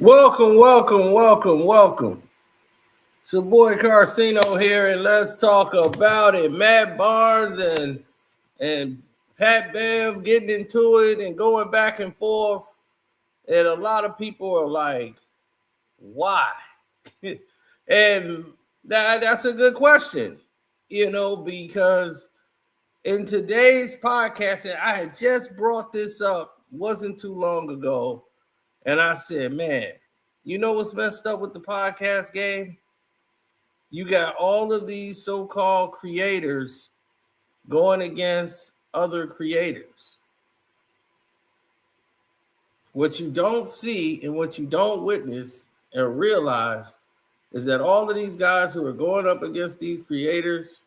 Welcome. It's your boy Carcino here, and let's talk about it. Matt Barnes and Pat Bev getting into it and going back and forth. And a lot of people are like, why? And that's a good question, because in today's podcast, and I had just brought this up, wasn't too long ago, and I said, man, you know what's messed up with the podcast game? You got all of these so-called creators going against other creators. What you don't see and what you don't witness and realize is that all of these guys who are going up against these creators,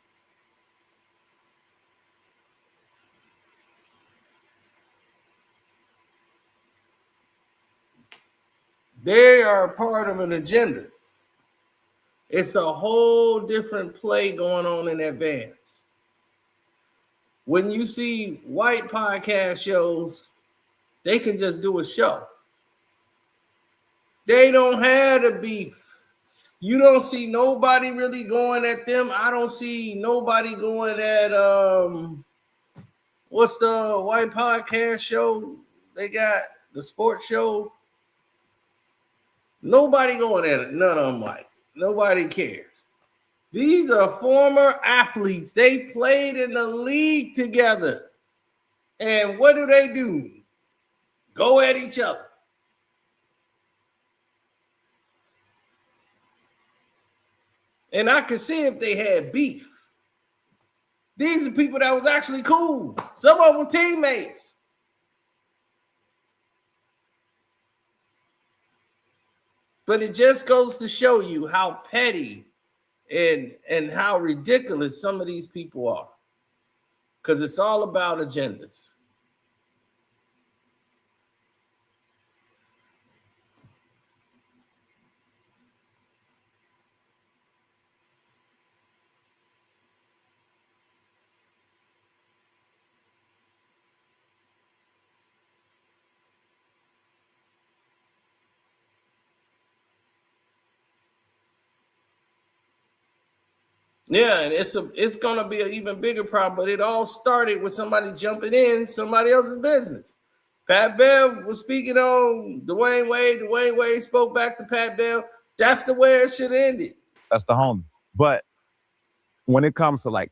they are part of an agenda. It's a whole different play going on in advance. When you see white podcast shows, they can just do a show. They don't have a beef. You don't see nobody really going at them. I don't see nobody going at what's the white podcast show they got? The sports show. Nobody going at it. None of them like. Nobody cares. These are former athletes. They played in the league together. And what do? Go at each other. And I could see if they had beef. These are people that was actually cool. Some of them were teammates. But it just goes to show you how petty and how ridiculous some of these people are. Because it's all about agendas. Yeah, and it's gonna be an even bigger problem, but it all started with somebody jumping in somebody else's business. Pat Bev was speaking on Dwyane Wade. Dwyane Wade spoke back to Pat Bev. That's the way it should have ended. That's the homie. But when it comes to like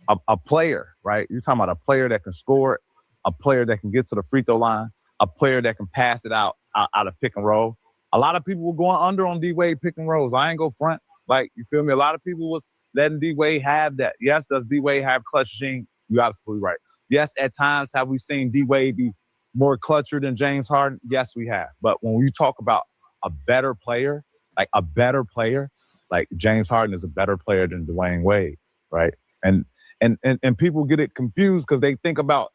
a player, right? You're talking about a player that can score, a player that can get to the free throw line, a player that can pass it out of pick and roll. A lot of people were going under on D-Wade pick and rolls. I ain't go front. Like, you feel me? A lot of people was letting D-Wade have that. Yes, does D-Wade have clutch gene? You're absolutely right. Yes, at times have we seen D-Wade be more clutcher than James Harden? Yes, we have. But when we talk about a better player, like James Harden is a better player than Dwyane Wade, right? And people get it confused because they think about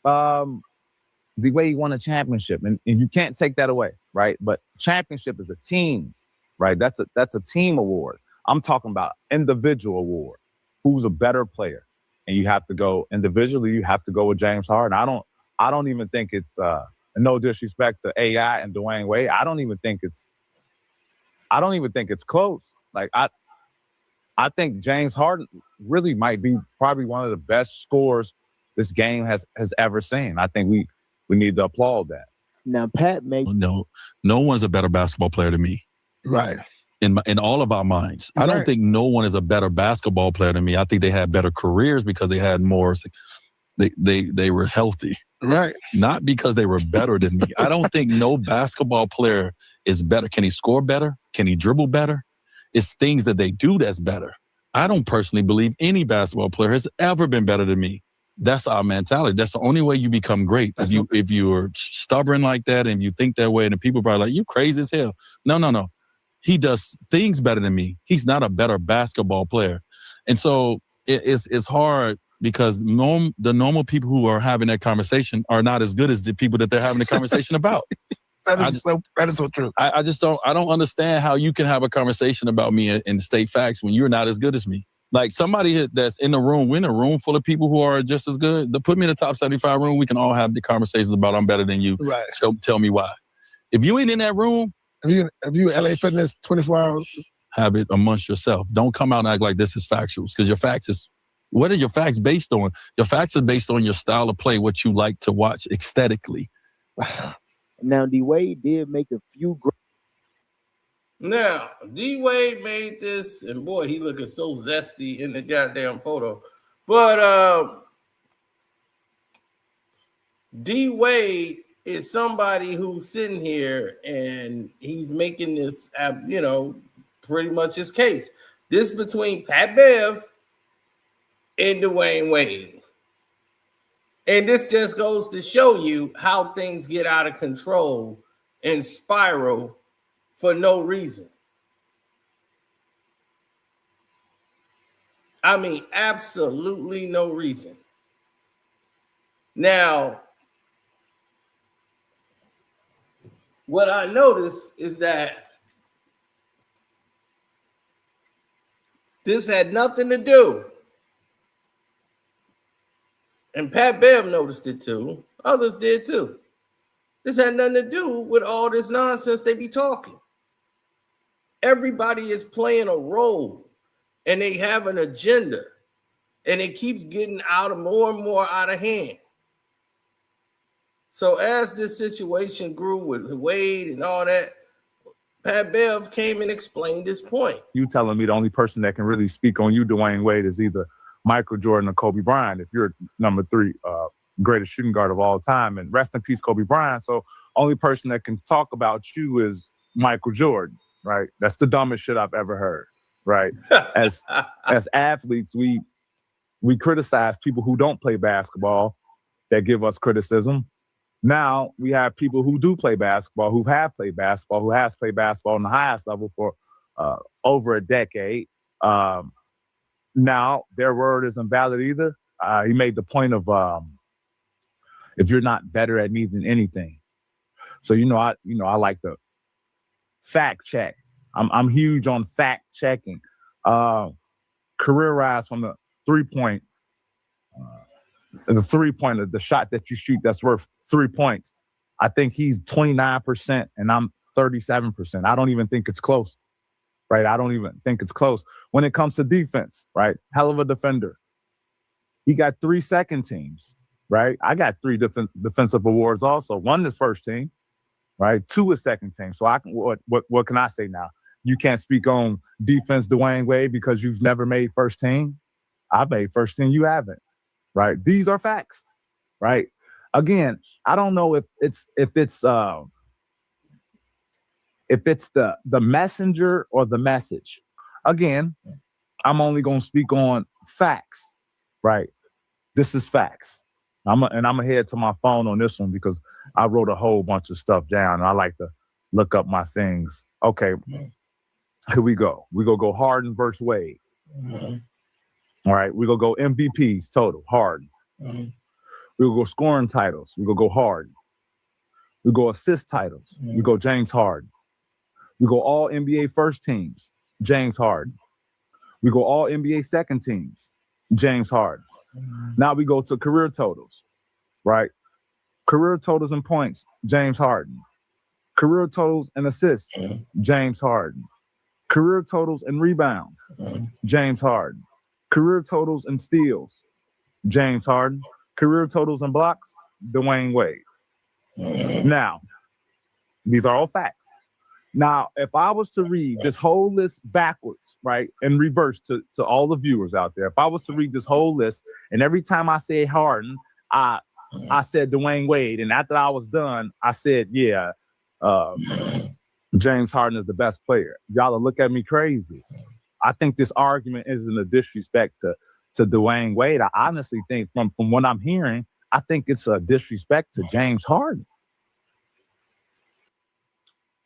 D-Wade won a championship, and you can't take that away, right? But championship is a team, right? That's a team award. I'm talking about individual award. Who's a better player? And you have to go individually. You have to go with James Harden. I don't even think it's no disrespect to AI and Dwyane Wade. I don't even think it's close. Like I think James Harden really might be probably one of the best scorers this game has ever seen. I think we need to applaud that. Now, Pat, no one's a better basketball player than me. Right. In all of our minds. I don't think no one is a better basketball player than me. I think they had better careers because they had more, they were healthy. Right. Not because they were better than me. I don't think no basketball player is better. Can he score better? Can he dribble better? It's things that they do that's better. I don't personally believe any basketball player has ever been better than me. That's our mentality. That's the only way you become great. If you are stubborn like that and you think that way, and people are probably like, you crazy as hell. No. He does things better than me. He's not a better basketball player. And so it's hard because the normal people who are having that conversation are not as good as the people that they're having the conversation about. That is so true. I don't understand how you can have a conversation about me and state facts when you're not as good as me. Like somebody that's in the room, we're in a room full of people who are just as good. Put me in the top 75 room. We can all have the conversations about I'm better than you. Right. So tell me why. If you ain't in that room, If you LA Fitness 24 hours, have it amongst yourself. Don't come out and act like this is factuals, because your facts is, what are your facts based on? Your facts are based on your style of play, what you like to watch aesthetically. Now, Dwyane did make a few great. Now, D-Wade made this, and boy, he looking so zesty in the goddamn photo. But D-Wade is somebody who's sitting here and he's making this, pretty much his case. This between Pat Bev and Dwyane Wade. And this just goes to show you how things get out of control and spiral for no reason. I mean, absolutely no reason. Now, what I noticed is that this had nothing to do, and Pat Bev noticed it too. Others did too. This had nothing to do with all this nonsense they be talking. Everybody is playing a role, and they have an agenda, and it keeps getting more and more out of hand. So as this situation grew with Wade and all that, Pat Bev came and explained his point. You telling me the only person that can really speak on you, Dwyane Wade, is either Michael Jordan or Kobe Bryant, if you're number 3 greatest shooting guard of all time. And rest in peace, Kobe Bryant. So only person that can talk about you is Michael Jordan, right? That's the dumbest shit I've ever heard, right? As athletes, we criticize people who don't play basketball that give us criticism. Now we have people who do play basketball, who has played basketball on the highest level for over a decade. Now their word isn't valid either. He made the point of if you're not better at me than anything. So I like to fact check. I'm huge on fact checking. Career rise from the 3-point. The 3-pointer, the shot that you shoot that's worth 3 points. I think he's 29% and I'm 37%. I don't even think it's close, right? I don't even think it's close. When it comes to defense, right? Hell of a defender. He got 3 second teams, right? I got 3 defensive awards also. 1 is first team, right? 2 is second team. So what can I say now? You can't speak on defense, Dwyane Wade, because you've never made first team. I made first team. You haven't. Right. These are facts. Right. Again, I don't know if it's the messenger or the message. Again, I'm only going to speak on facts. Right. This is facts. I'm gonna head to my phone on this one because I wrote a whole bunch of stuff down and I like to look up my things. Okay. Here we go. We're going to go Harden versus Wade. Mm-hmm. All right, we're going to go MVPs total, Harden. Mm-hmm. We'll go scoring titles. We're going to go Harden. We go assist titles. Mm-hmm. We go James Harden. We go all NBA first teams, James Harden. We go all NBA second teams, James Harden. Mm-hmm. Now we go to career totals, right? Career totals and points, James Harden. Career totals and assists, mm-hmm. James Harden. Career totals and rebounds, mm-hmm. James Harden. Career totals and steals, James Harden. Career totals and blocks, Dwyane Wade. Mm-hmm. Now, these are all facts. Now, if I was to read this whole list backwards, right, in reverse to all the viewers out there, if I was to read this whole list, and every time I say Harden, I said Dwyane Wade, and after I was done, I said, yeah, James Harden is the best player. Y'all will look at me crazy. I think this argument isn't a disrespect to Dwyane Wade. I honestly think from what I'm hearing, I think it's a disrespect to James Harden.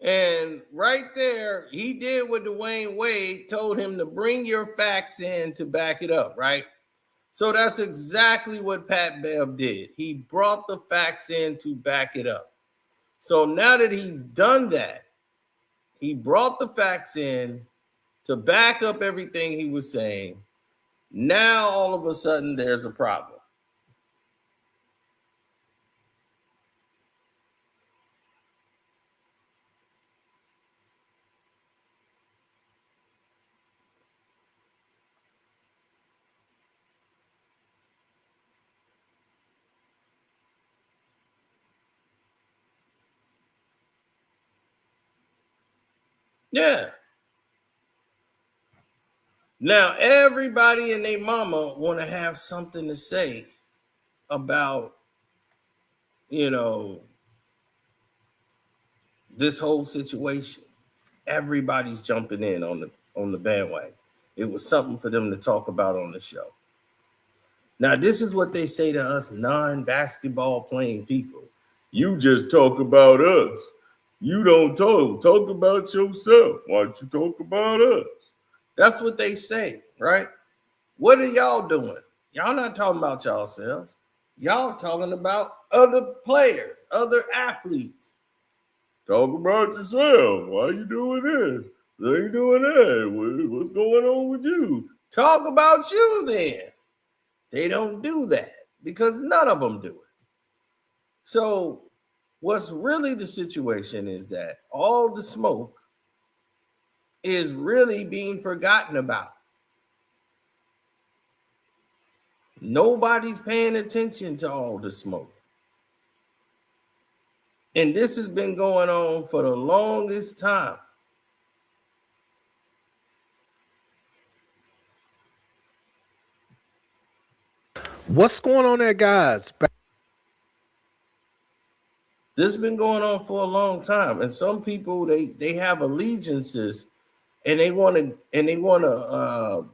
And right there, he did what Dwyane Wade told him to bring your facts in to back it up, right? So that's exactly what Pat Bev did. He brought the facts in to back it up. So now that he's done that, he brought the facts in to back up everything he was saying. Now, all of a sudden, there's a problem. Yeah. Now, everybody and their mama want to have something to say about, this whole situation. Everybody's jumping in on the bandwagon. It was something for them to talk about on the show. Now, this is what they say to us non-basketball playing people. You just talk about us. You don't talk about yourself. Why don't you talk about us? That's what they say, right? What are y'all doing? Y'all not talking about yourselves. Y'all talking about other players, other athletes. Talk about yourself. Why you doing this? They ain't doing that. What's going on with you? Talk about you then. They don't do that because none of them do it. So what's really the situation is that all the smoke is really being forgotten about. Nobody's paying attention to all the smoke. And this has been going on for the longest time. What's going on there, guys? This has been going on for a long time. And some people, they have allegiances and they want to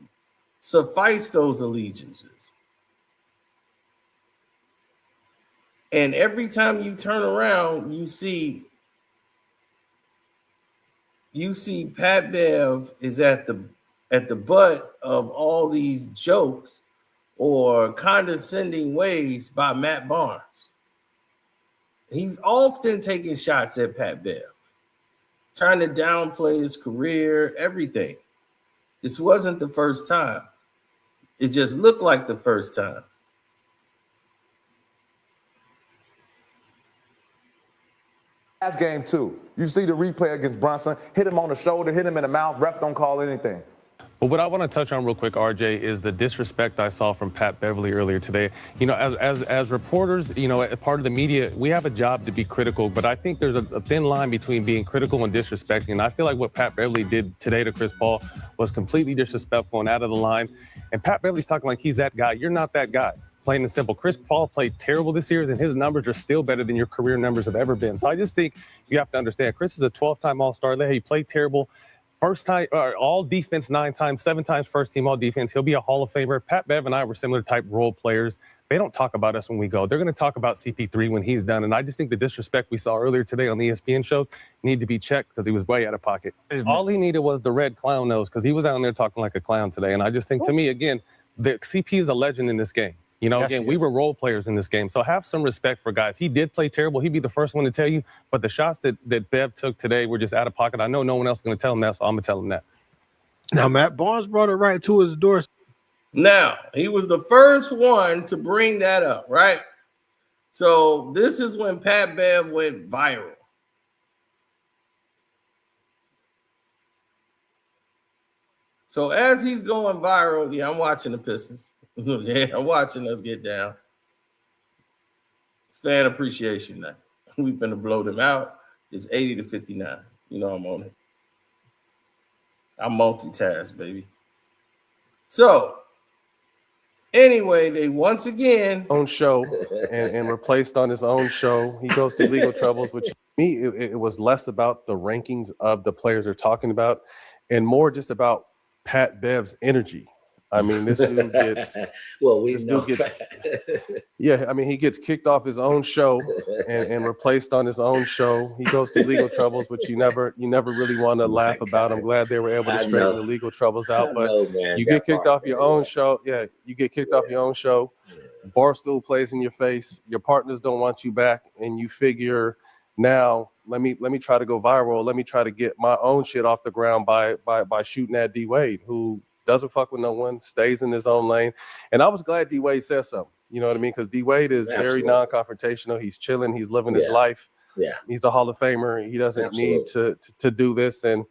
suffice those allegiances. And every time you turn around, you see Pat Bev is at the butt of all these jokes or condescending ways by Matt Barnes. He's often taking shots at Pat Bev, trying to downplay his career, everything. This wasn't the first time. It just looked like the first time. Last game too. You see the replay against Brunson, hit him on the shoulder, hit him in the mouth, ref don't call anything. But what I want to touch on real quick, RJ, is the disrespect I saw from Pat Beverly earlier today. As reporters, as part of the media, we have a job to be critical, but I think there's a thin line between being critical and disrespecting. And I feel like what Pat Beverly did today to Chris Paul was completely disrespectful and out of the line. And Pat Beverly's talking like he's that guy. You're not that guy. Plain and simple. Chris Paul played terrible this year, and his numbers are still better than your career numbers have ever been. So I just think you have to understand, Chris is a 12-time All-Star. He played terrible. First time, all defense 9 times, 7 times first team all defense. He'll be a Hall of Famer. Pat Bev and I were similar type role players. They don't talk about us when we go. They're going to talk about CP3 when he's done. And I just think the disrespect we saw earlier today on the ESPN show need to be checked because he was way out of pocket. All he needed was the red clown nose because he was out there talking like a clown today. And I just think, to me, again, the CP is a legend in this game. Again, we were role players in this game. So have some respect for guys. He did play terrible. He'd be the first one to tell you. But the shots that Bev took today were just out of pocket. I know no one else is going to tell him that, so I'm going to tell him that. Now, Matt Barnes brought it right to his door. Now, he was the first one to bring that up, right? So this is when Pat Bev went viral. So as he's going viral, I'm watching the Pistons. Yeah, I'm watching us get down. It's fan appreciation night. We're going to blow them out. It's 80-59. I'm on it. I multitask, baby. So, anyway, they once again Own show and replaced on his own show. He goes through legal troubles, which to me, it was less about the rankings of the players they're talking about and more just about Pat Bev's energy. I mean, this dude gets he gets kicked off his own show and replaced on his own show. He goes through legal troubles, which you never really want to laugh about. I'm glad they were able to straighten the legal troubles out, but you get kicked off your own show. Yeah, you get kicked off your own show. Barstool plays in your face. Your partners don't want you back, and you figure now let me try to go viral. Let me try to get my own shit off the ground by shooting at D Wade, who doesn't fuck with no one, stays in his own lane. And I was glad D Wade said something. You know what I mean? Because D Wade is very non-confrontational. He's chilling. He's living his life. Yeah, he's a Hall of Famer. He doesn't need to do this. And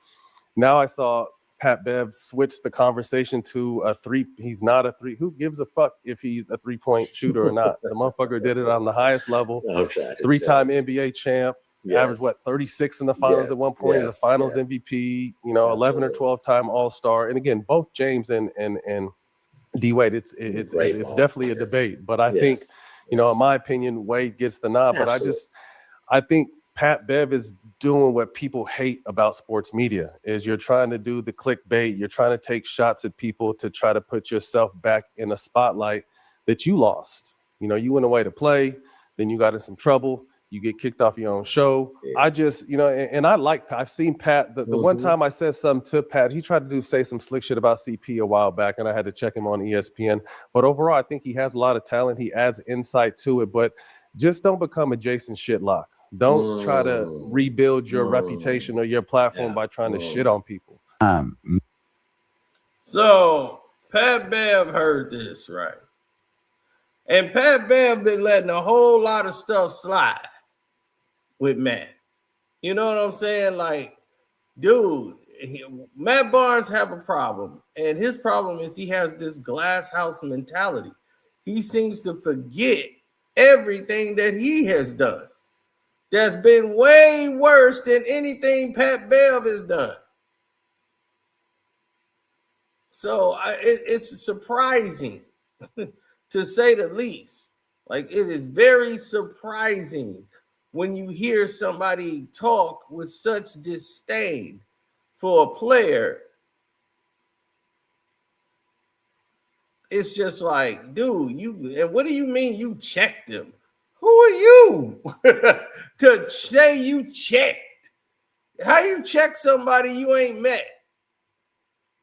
now I saw Pat Bev switch the conversation to a 3. He's not a 3. Who gives a fuck if he's a 3-point shooter or not? The motherfucker did it on the highest level. 3-time NBA champ. averaged what 36 in the finals at one point. He's a Finals MVP. 11 or 12-time All-Star. And again, both James and D Wade. It's definitely a debate. But I think in my opinion, Wade gets the nod. But I think Pat Bev is doing what people hate about sports media is you're trying to do the clickbait. You're trying to take shots at people to try to put yourself back in a spotlight that you lost. You went away to play, then you got in some trouble. You get kicked off your own show. I just, and I've seen Pat, the one time I said something to Pat, he tried to say some slick shit about CP a while back, and I had to check him on ESPN. But overall, I think he has a lot of talent. He adds insight to it, but just don't become a Jason Shitlock. Don't try to rebuild your reputation or your platform by trying to shit on people. So Pat Bev heard this, right? And Pat Bev been letting a whole lot of stuff slide with Matt. You know what I'm saying? Like, dude, Matt Barnes have a problem. And his problem is he has this glass house mentality. He seems to forget everything that he has done. That's been way worse than anything Pat Bev has done. So it's surprising, to say the least. Like, it is very surprising when you hear somebody talk with such disdain for a player. It's just like, dude, and what do you mean you checked him? Who are you to say you checked? How you check somebody you ain't met?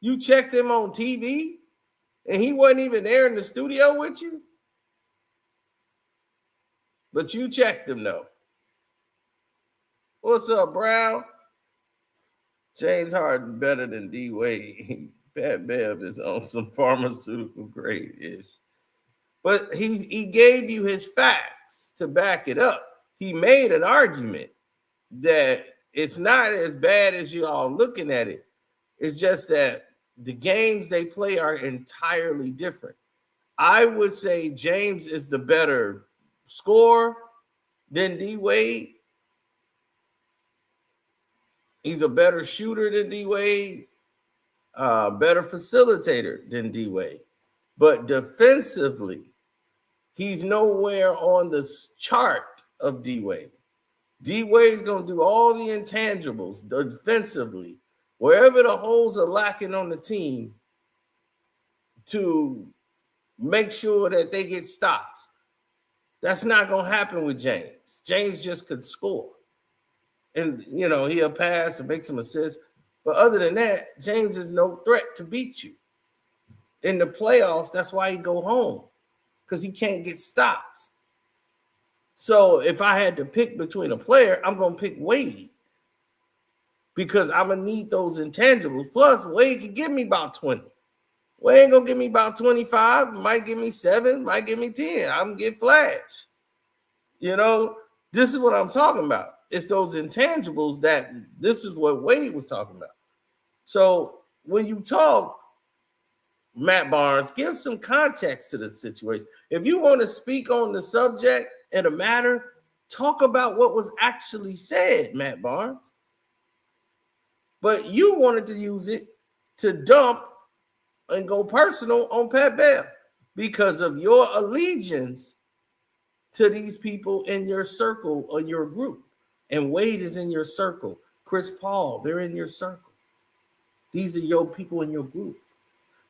You checked him on TV and he wasn't even there in the studio with you? But you checked him though. What's up, Brown? James Harden better than D Wade. Pat Bev is on some pharmaceutical grade-ish. But he gave you his facts to back it up. He made an argument that it's not as bad as you all looking at it. It's just that the games they play are entirely different. I would say James is the better scorer than D Wade. He's a better shooter than D Wade, better facilitator than D Wade. But defensively, he's nowhere on the chart of D Wade. D Wade's going to do all the intangibles defensively, wherever the holes are lacking on the team, to make sure that they get stops. That's not going to happen with James. James just could score. And, he'll pass and make some assists. But other than that, James is no threat to beat you. In the playoffs, that's why he go home, because he can't get stops. So if I had to pick between a player, I'm going to pick Wade, because I'm going to need those intangibles. Plus, Wade can give me about 20. Wade ain't going to give me about 25. Might give me 7, might give me 10. I'm going to get flash. This is what I'm talking about. It's those intangibles that this is what Wade was talking about. So when you talk, Matt Barnes, give some context to the situation. If you want to speak on the subject and the matter, talk about what was actually said, Matt Barnes. But you wanted to use it to dump and go personal on Pat Bev because of your allegiance to these people in your circle or your group. And Wade is in your circle. Chris Paul, they're in your circle. These are your people in your group.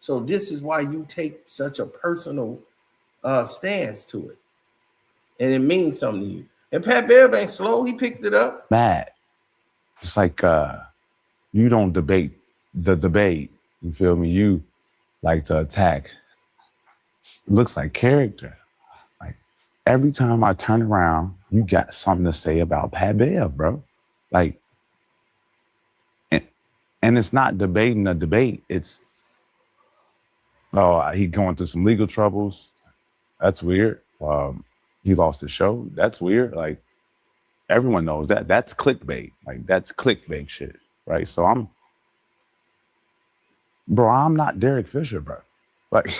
So this is why you take such a personal stance to it. And it means something to you. And Pat Bev ain't slow. He picked it up. Matt, it's like you don't debate the debate. You feel me? You like to attack. It looks like character. Like every time I turn around, you got something to say about Pat Bev, bro. Like, and it's not debating a debate. It's, he going through some legal troubles. That's weird. He lost his show. That's weird. Like, everyone knows that. That's clickbait. Like, that's clickbait shit, right? So I'm not Derek Fisher, bro. Like,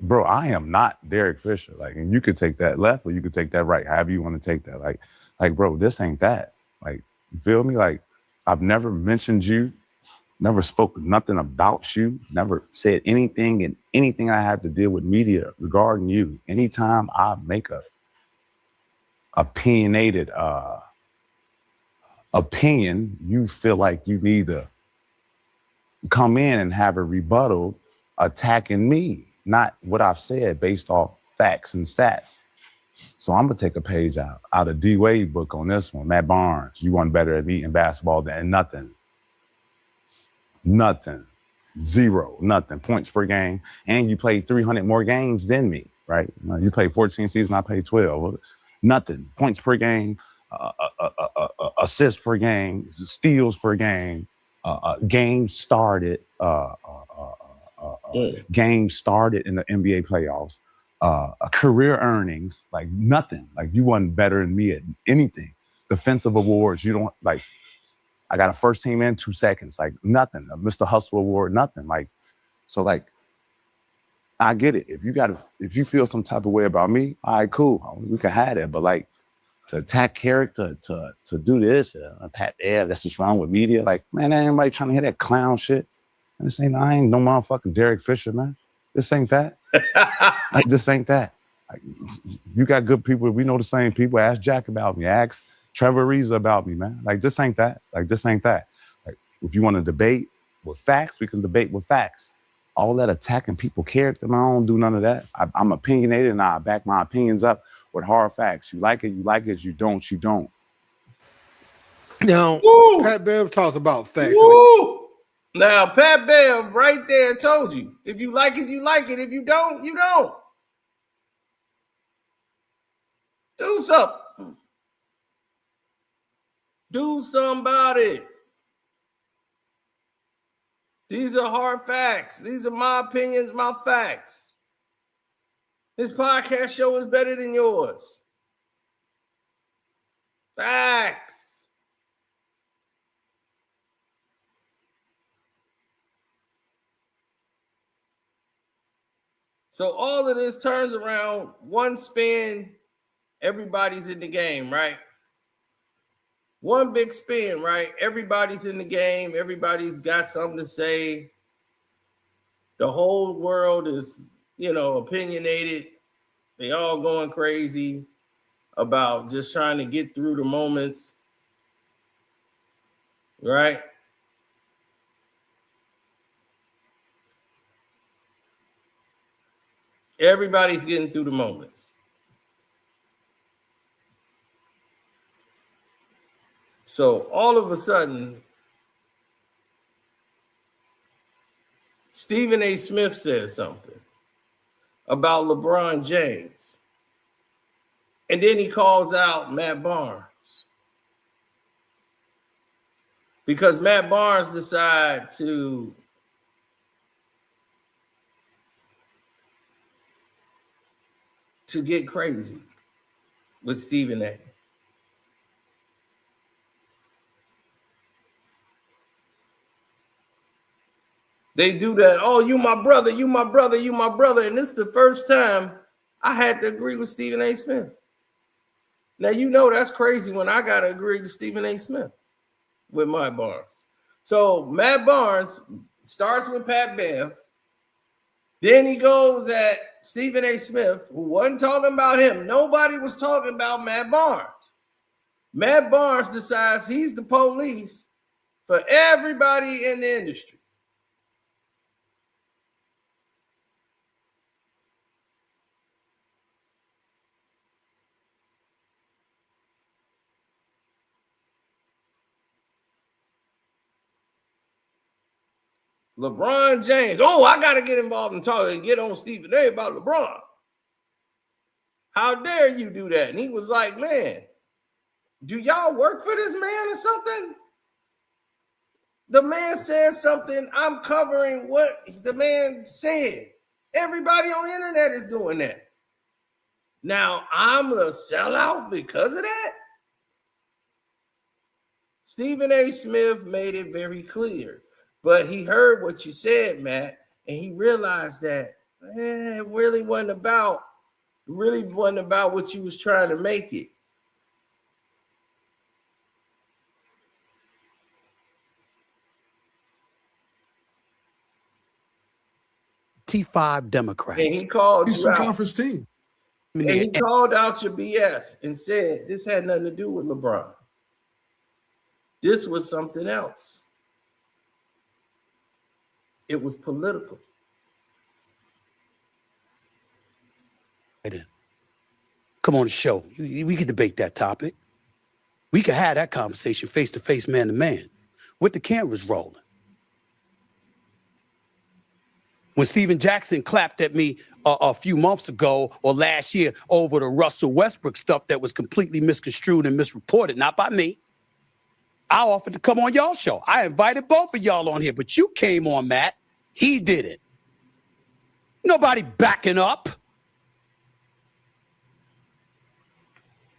bro, I am not Derek Fisher. Like, and you could take that left or you could take that right, however you want to take that. Like Like, bro, this ain't that. Like, you feel me? Like, I've never mentioned you, never spoke nothing about you, never said anything and anything I have to deal with media regarding you. Anytime I make a opinionated opinion, you feel like you need to come in and have a rebuttal attacking me, not what I've said based off facts and stats. So I'm gonna take a page out of D Wade book on this one. Matt Barnes, you weren't better at me in basketball than nothing. Zero, nothing. Points per game. And you played 300 more games than me, right? You played 14 seasons, I played 12. Nothing. Points per game, assists per game, steals per game, games started in the NBA playoffs, career earnings, like nothing. Like you wasn't better than me at anything. Defensive awards, you don't like. I got a first team in 2 seconds, like nothing. A Mr. Hustle award, nothing. Like, so like, I get it. If you feel some type of way about me, all right, cool. We can have it. But like, to attack character, to do this, Pat Bev, that's what's wrong with media. Like, man, ain't anybody trying to hear that clown shit. And this ain't, I ain't no motherfucking Derek Fisher, man. This ain't that. Like, this ain't that. Like, you got good people. We know the same people. Ask Jack about me. Ask Trevor Reza about me, man. Like, this ain't that. Like, this ain't that. Like, if you want to debate with facts, we can debate with facts. All that attacking people's character, man, I don't do none of that. I'm opinionated and I back my opinions up with hard facts. You like it, you like it. You don't, you don't. Now, Woo! Pat Bev talks about facts. Woo! Now, Pat Bev right there told you. If you like it, you like it. If you don't, you don't. Do something. Do something about it. These are hard facts. These are my opinions, my facts. This podcast show is better than yours. Facts. So all of this turns around, one spin, everybody's in the game, right? One big spin, right? Everybody's in the game. Everybody's got something to say. The whole world is, opinionated. They all going crazy about just trying to get through the moments, right? Everybody's getting through the moments. So all of a sudden, Stephen A. Smith says something about LeBron James. And then he calls out Matt Barnes. Because Matt Barnes decided to get crazy with Stephen A. They do that. Oh, you my brother, you my brother, you my brother. And this is the first time I had to agree with Stephen A. Smith. Now, that's crazy when I got to agree to Stephen A. Smith with Matt Barnes. So Matt Barnes starts with Pat Bev. Then he goes at Stephen A. Smith, who wasn't talking about him. Nobody was talking about Matt Barnes. Matt Barnes decides he's the police for everybody in the industry. LeBron James. Oh, I got to get involved and talk and get on Stephen A. about LeBron. How dare you do that? And he was like, man, do y'all work for this man or something? The man said something. I'm covering what the man said. Everybody on the internet is doing that. Now, I'm a sellout because of that? Stephen A. Smith made it very clear. But he heard what you said, Matt, and he realized that it really wasn't about what you was trying to make it. 25 Democrats. And he called you Eastern out. Conference team. And he called out your BS and said this had nothing to do with LeBron. This was something else. It was political. Come on the show. We could debate that topic. We could have that conversation face to face, man to man, with the cameras rolling. When Steven Jackson clapped at me a few months ago or last year over the Russell Westbrook stuff that was completely misconstrued and misreported, not by me, I offered to come on y'all show. I invited both of y'all on here, but you came on, Matt. He did it. Nobody backing up.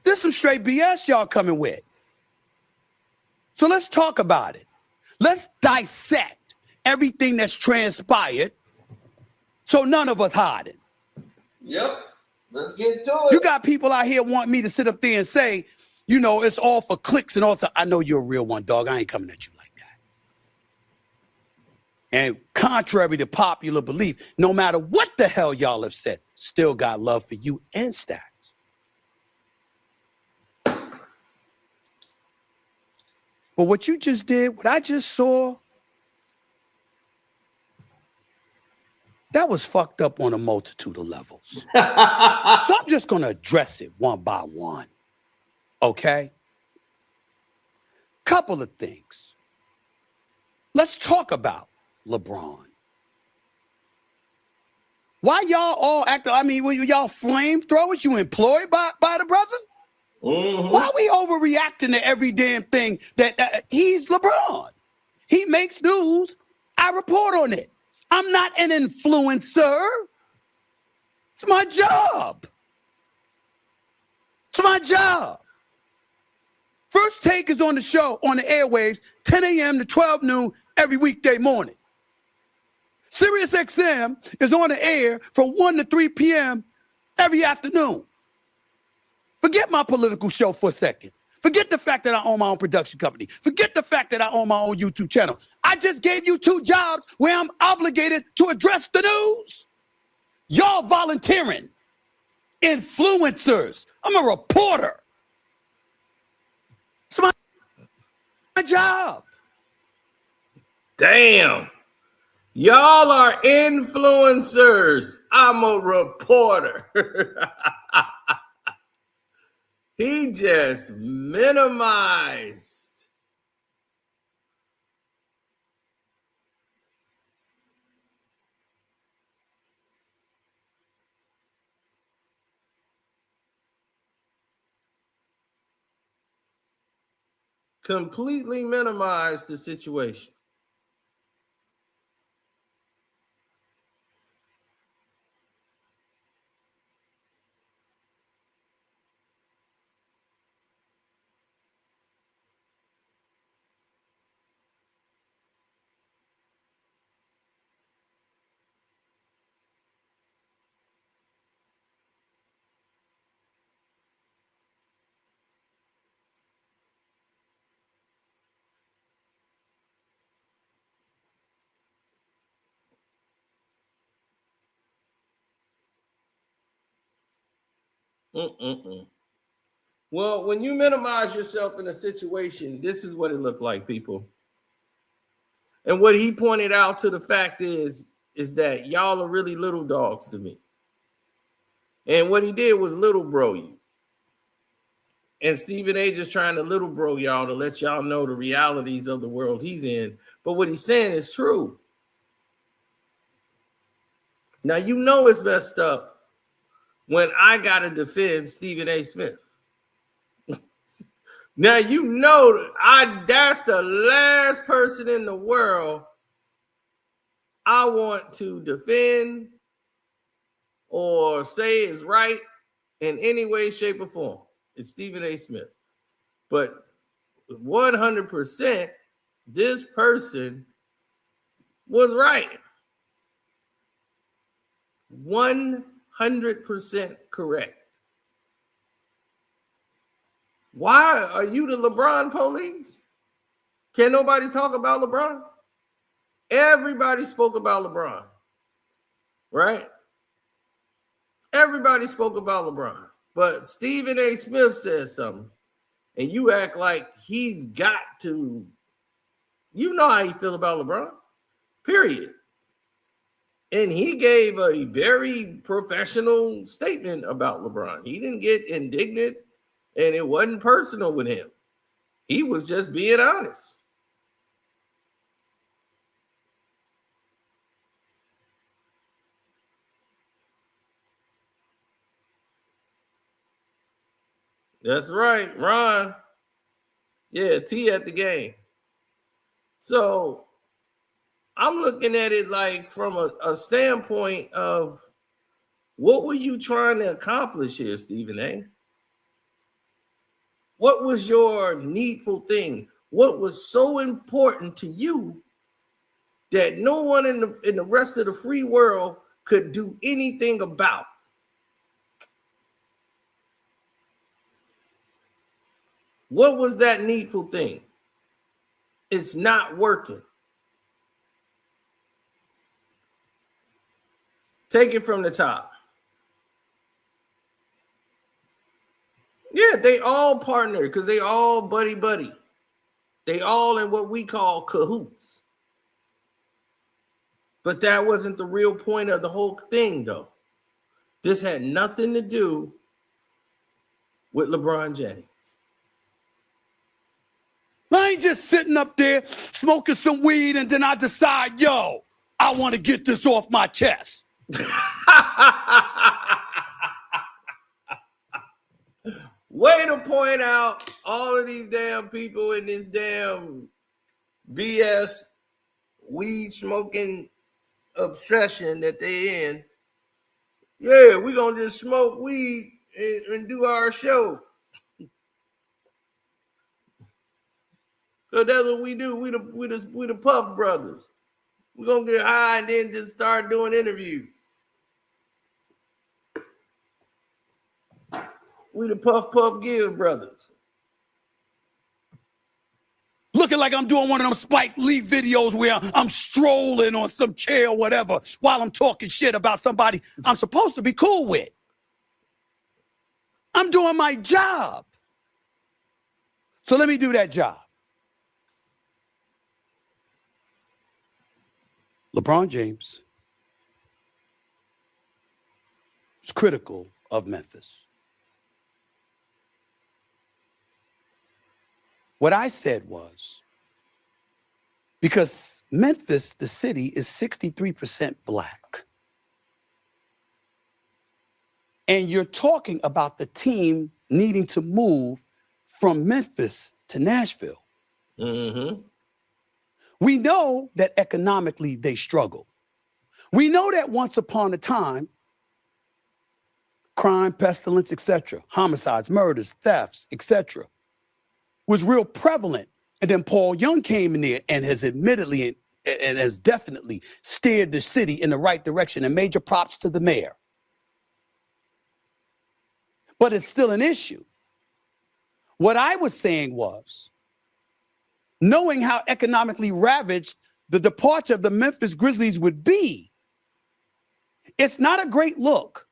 There's some straight BS y'all coming with. So let's talk about it. Let's dissect everything that's transpired so none of us hiding. Yep. Let's get to it. You got people out here wanting me to sit up there and say, you know, it's all for clicks and all that. I know you're a real one, dog. I ain't coming at you like that. And contrary to popular belief, no matter what the hell y'all have said, still got love for you and Stacks. But what you just did, what I just saw, that was fucked up on a multitude of levels. So I'm just going to address it one by one. Okay? Couple of things. Let's talk about LeBron. Why y'all all acting, I mean, were y'all flamethrowers? You employed by the brother? Mm-hmm. Why are we overreacting to every damn thing that he's LeBron? He makes news. I report on it. I'm not an influencer. It's my job. It's my job. First Take is on the show, on the airwaves, 10 a.m. to 12 noon every weekday morning. Sirius XM is on the air from 1 to 3 p.m. every afternoon. Forget my political show for a second. Forget the fact that I own my own production company. Forget the fact that I own my own YouTube channel. I just gave you 2 jobs where I'm obligated to address the news. Y'all volunteering. Influencers. I'm a reporter. It's my job. Damn. Y'all are influencers. I'm a reporter. He just minimized. Completely minimized the situation. Well, when you minimize yourself in a situation, this is what it looked like, people. And what he pointed out to the fact is that y'all are really little dogs to me. And what he did was little bro you. And Stephen A. just trying to little bro y'all to let y'all know the realities of the world he's in. But what he's saying is true. Now, you know it's messed up when I got to defend Stephen A. Smith. Now, you know that's the last person in the world I want to defend or say is right in any way, shape, or form. It's Stephen A. Smith. But 100%, this person was right. 100% correct. Why are you the LeBron police? Can nobody talk about LeBron? Everybody spoke about LeBron. right? Everybody spoke about LeBron, but Stephen A. Smith said something, and you act like he's got to. You know how you feel about LeBron, period. And he gave a very professional statement about LeBron. He didn't get indignant, and it wasn't personal with him. He was just being honest. That's right, Ron. Yeah, T at the game. So I'm looking at it like from a standpoint of what were you trying to accomplish here, Stephen A? What was your needful thing? What was so important to you that no one in the rest of the free world could do anything about? What was that needful thing? It's not working. Take it from the top. Yeah, they all partner because they all buddy. They all in what we call cahoots. But that wasn't the real point of the whole thing, though. This had nothing to do with LeBron James. I ain't just sitting up there smoking some weed and then I decide, yo, I want to get this off my chest. Way to point out all of these damn people in this damn BS weed smoking obsession that they in. Yeah, we're going to just smoke weed and do our show. So that's what we do. We the Puff Brothers. We're going to get high and then just start doing interviews. We the Puff Give brothers. Looking like I'm doing one of them Spike Lee videos where I'm strolling on some chair or whatever while I'm talking shit about somebody I'm supposed to be cool with. I'm doing my job. So let me do that job. LeBron James was critical of Memphis. What I said was, because Memphis, the city, is 63% black. And you're talking about the team needing to move from Memphis to Nashville. Mm-hmm. We know that economically they struggle. We know that once upon a time, crime, pestilence, etc., homicides, murders, thefts, etc., was real prevalent. And then Paul Young came in there and has admittedly and has definitely steered the city in the right direction, and major props to the mayor. But it's still an issue. What I was saying was, knowing how economically ravaged the departure of the Memphis Grizzlies would be, it's not a great look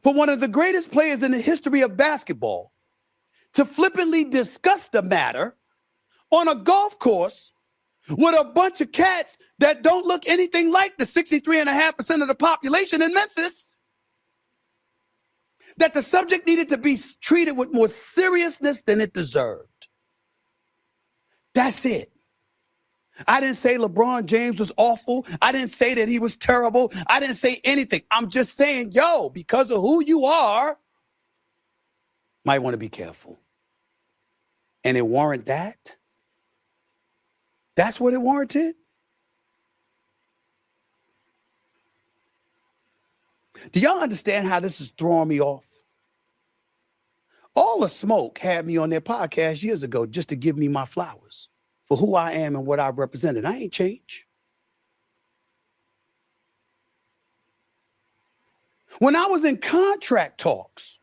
for one of the greatest players in the history of basketball to flippantly discuss the matter on a golf course with a bunch of cats that don't look anything like the 63.5% of the population in Memphis. That the subject needed to be treated with more seriousness than it deserved. That's it. I didn't say LeBron James was awful. I didn't say that he was terrible. I didn't say anything. I'm just saying, yo, because of who you are, might want to be careful. And it warranted that. That's what it warranted. Do y'all understand how this is throwing me off? All the Smoke had me on their podcast years ago just to give me my flowers for who I am and what I've represented. I ain't changed. When I was in contract talks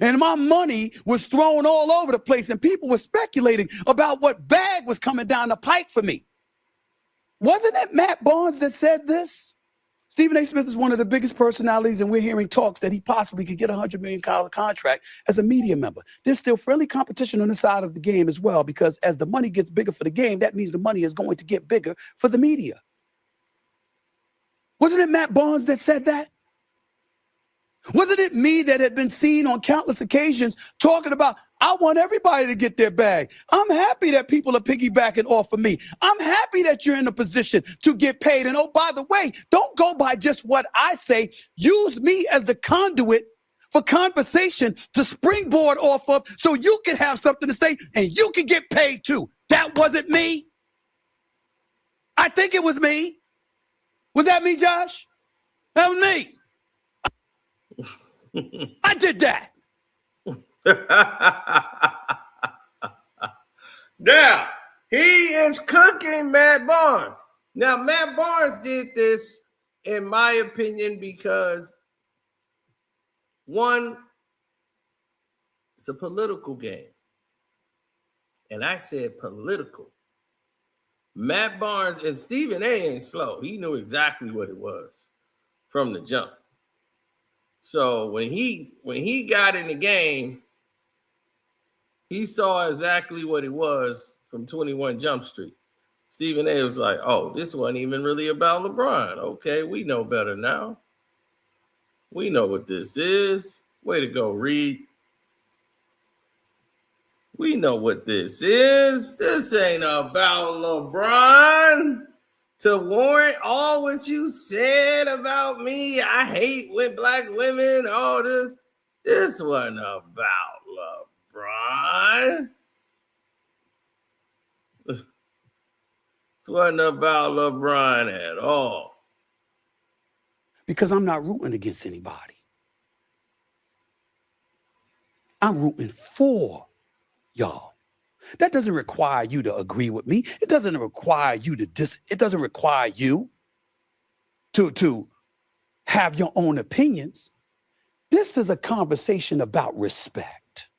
and my money was thrown all over the place and people were speculating about what bag was coming down the pike for me, wasn't it Matt Barnes that said this? Stephen A. Smith is one of the biggest personalities, and we're hearing talks that he possibly could get a $100 million contract as a media member. There's still friendly competition on the side of the game as well, because as the money gets bigger for the game, that means the money is going to get bigger for the media. Wasn't it Matt Barnes that said that? Wasn't it me that had been seen on countless occasions talking about, I want everybody to get their bag. I'm happy that people are piggybacking off of me. I'm happy that you're in a position to get paid. And oh, by the way, don't go by just what I say. Use me as the conduit for conversation to springboard off of so you can have something to say and you can get paid too. That wasn't me. I think it was me. Was that me, Josh? That was me. I did that. Now, he is cooking Matt Barnes. Now, Matt Barnes did this, in my opinion, because one, it's a political game. And I said political. Matt Barnes and Stephen A. ain't slow. He knew exactly what it was from the jump. So when he got in the game, he saw exactly what it was from 21 Jump Street. Stephen A. was like, oh, this wasn't even really about LeBron. Okay, we know better now. We know what this is. Way to go, Reed. We know what this is. This ain't about LeBron. To warrant all what you said about me, I hate with black women, all this. This wasn't about LeBron. This wasn't about LeBron at all. Because I'm not rooting against anybody. I'm rooting for y'all. That doesn't require you to agree with me. It doesn't require you it doesn't require you to have your own opinions. This is a conversation about respect.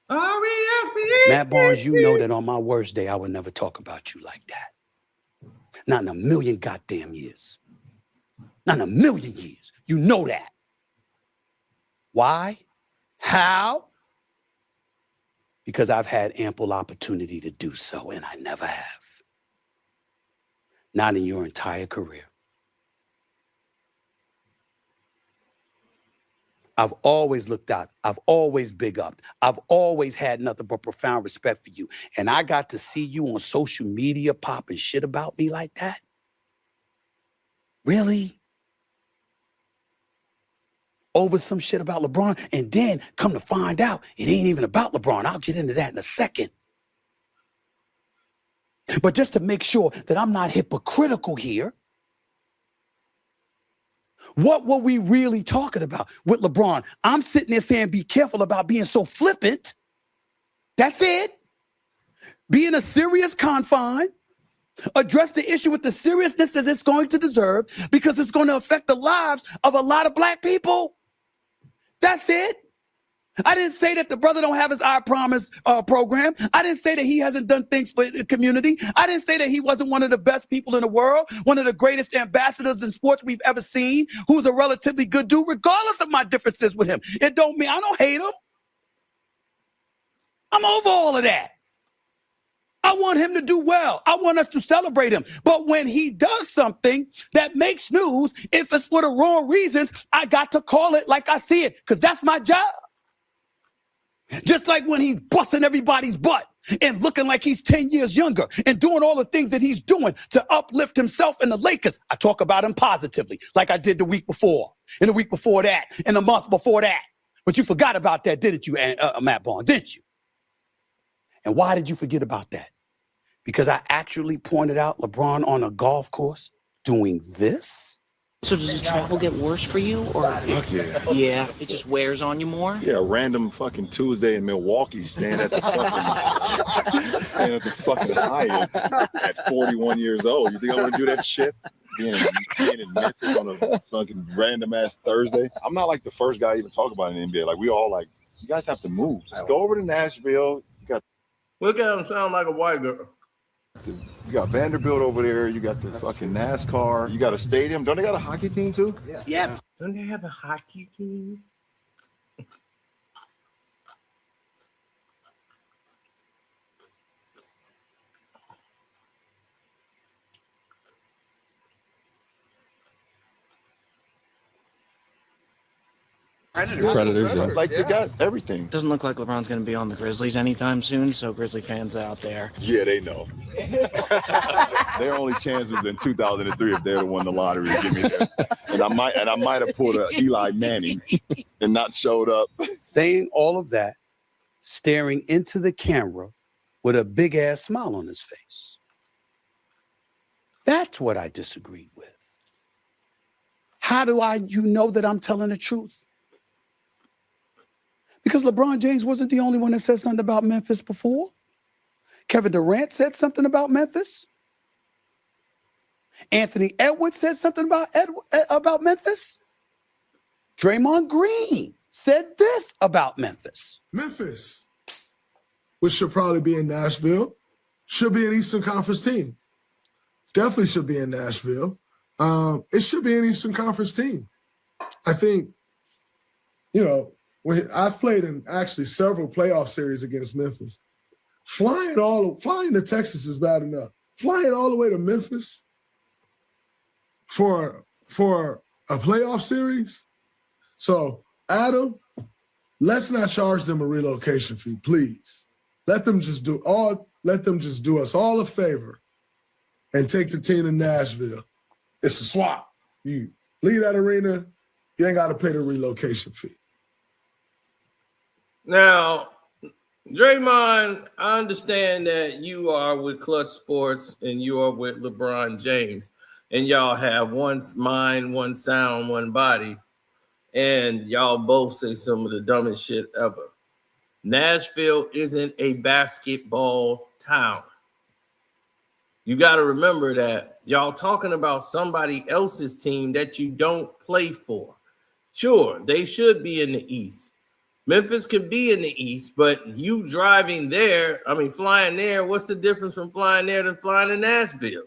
R-E-S-P-E. Matt Barnes, you know that on my worst day, I would never talk about you like that. Not in a million goddamn years. Not in a million years. You know that. Why? How? Because I've had ample opportunity to do so, and I never have. Not in your entire career. I've always looked out. I've always big upped. I've always had nothing but profound respect for you. And I got to see you on social media popping shit about me like that? Really? Over some shit about LeBron, and then come to find out it ain't even about LeBron. I'll get into that in a second. But just to make sure that I'm not hypocritical here, what were we really talking about with LeBron? I'm sitting there saying be careful about being so flippant. That's it. Be in a serious confine. Address the issue with the seriousness that it's going to deserve, because it's going to affect the lives of a lot of black people. That's it. I didn't say that the brother don't have his I Promise program. I didn't say that he hasn't done things for the community. I didn't say that he wasn't one of the best people in the world, one of the greatest ambassadors in sports we've ever seen, who's a relatively good dude, regardless of my differences with him. It don't mean I don't hate him. I'm over all of that. I want him to do well. I want us to celebrate him. But when he does something that makes news, if it's for the wrong reasons, I got to call it like I see it, because that's my job. Just like when he's busting everybody's butt and looking like he's 10 years younger and doing all the things that he's doing to uplift himself and the Lakers. I talk about him positively, like I did the week before, and the week before that, and the month before that. But you forgot about that, didn't you, Matt Barnes? Didn't you? And why did you forget about that? Because I actually pointed out LeBron on a golf course doing this. So does the travel get worse for you, or? Fuck yeah. Yeah, it just wears on you more? Yeah, random fucking Tuesday in Milwaukee, staying at the fucking Hyatt at 41 years old. You think I want to do that shit? Being in Memphis on a fucking random ass Thursday. I'm not like the first guy to even talk about it in the NBA. Like, we all like, you guys have to move. Just go over to Nashville. Look at him sound like a white girl. You got Vanderbilt over there. You got the fucking NASCAR. You got a stadium. Don't they got a hockey team too? Yeah. Don't they have a hockey team? Predators, yeah. Like they got everything. Doesn't look like LeBron's going to be on the Grizzlies anytime soon, so Grizzly fans out there. Yeah, they know. Their only chance was in 2003 if they'd have won the lottery to give me that. And I might have pulled a Eli Manning and not showed up. Saying all of that, staring into the camera with a big ass smile on his face. That's what I disagreed with. How do you know that I'm telling the truth? Because LeBron James wasn't the only one that said something about Memphis before. Kevin Durant said something about Memphis. Anthony Edwards said something about Memphis. Draymond Green said this about Memphis. Memphis, which should probably be in Nashville, should be an Eastern Conference team. Definitely should be in Nashville. It should be an Eastern Conference team. I think, I've played in actually several playoff series against Memphis. Flying to Texas is bad enough. Flying all the way to Memphis for a playoff series. So, Adam, let's not charge them a relocation fee, please. Let them just do us all a favor and take the team to Nashville. It's a swap. You leave that arena, you ain't got to pay the relocation fee. Now, Draymond, I understand that you are with Clutch Sports and you are with LeBron James, and y'all have one mind, one sound, one body, and y'all both say some of the dumbest shit ever. Nashville isn't a basketball town. You got to remember that y'all talking about somebody else's team that you don't play for. Sure, they should be in the East. Memphis could be in the East, but you flying there, what's the difference from flying there than flying to Nashville?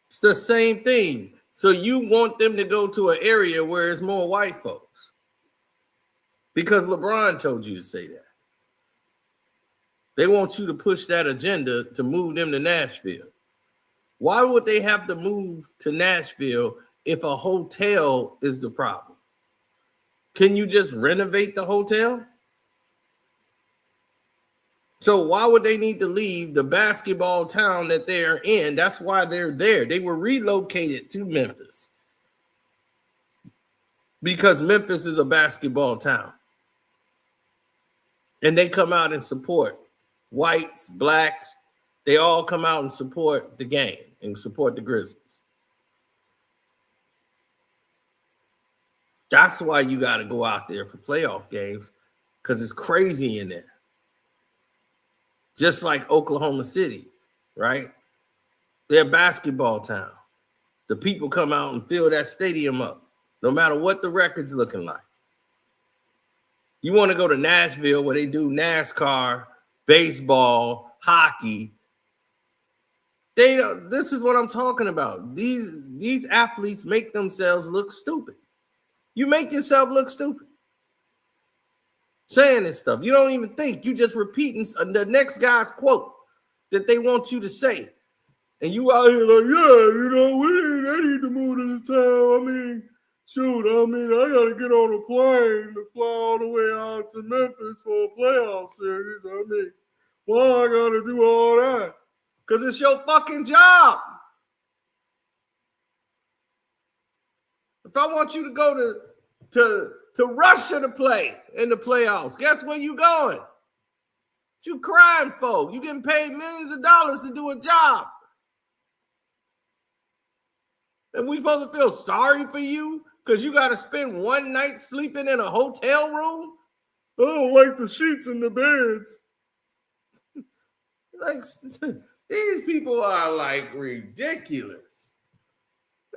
It's the same thing. So you want them to go to an area where there's more white folks because LeBron told you to say that. They want you to push that agenda to move them to Nashville. Why would they have to move to Nashville if a hotel is the problem? Can you just renovate the hotel? So why would they need to leave the basketball town that they're in? That's why they're there. They were relocated to Memphis because Memphis is a basketball town. And they come out and support whites, blacks. They all come out and support the game and support the Grizzlies. That's why you got to go out there for playoff games, because it's crazy in there. Just like Oklahoma City, right? They're a basketball town. The people come out and fill that stadium up, no matter what the record's looking like. You want to go to Nashville where they do NASCAR, baseball, hockey. This is what I'm talking about. These athletes make themselves look stupid. You make yourself look stupid. Saying this stuff. You don't even think. You just repeating the next guy's quote that they want you to say. And you out here like, they need to move to this town. I got to get on a plane to fly all the way out to Memphis for a playoff series. Why I got to do all that? Because it's your fucking job. If I want you to go to Russia to play in the playoffs, guess where you going? What you crying for? You getting paid millions of dollars to do a job. And we supposed to feel sorry for you because you got to spend one night sleeping in a hotel room? I don't like the sheets and the beds. Like, these people are like ridiculous.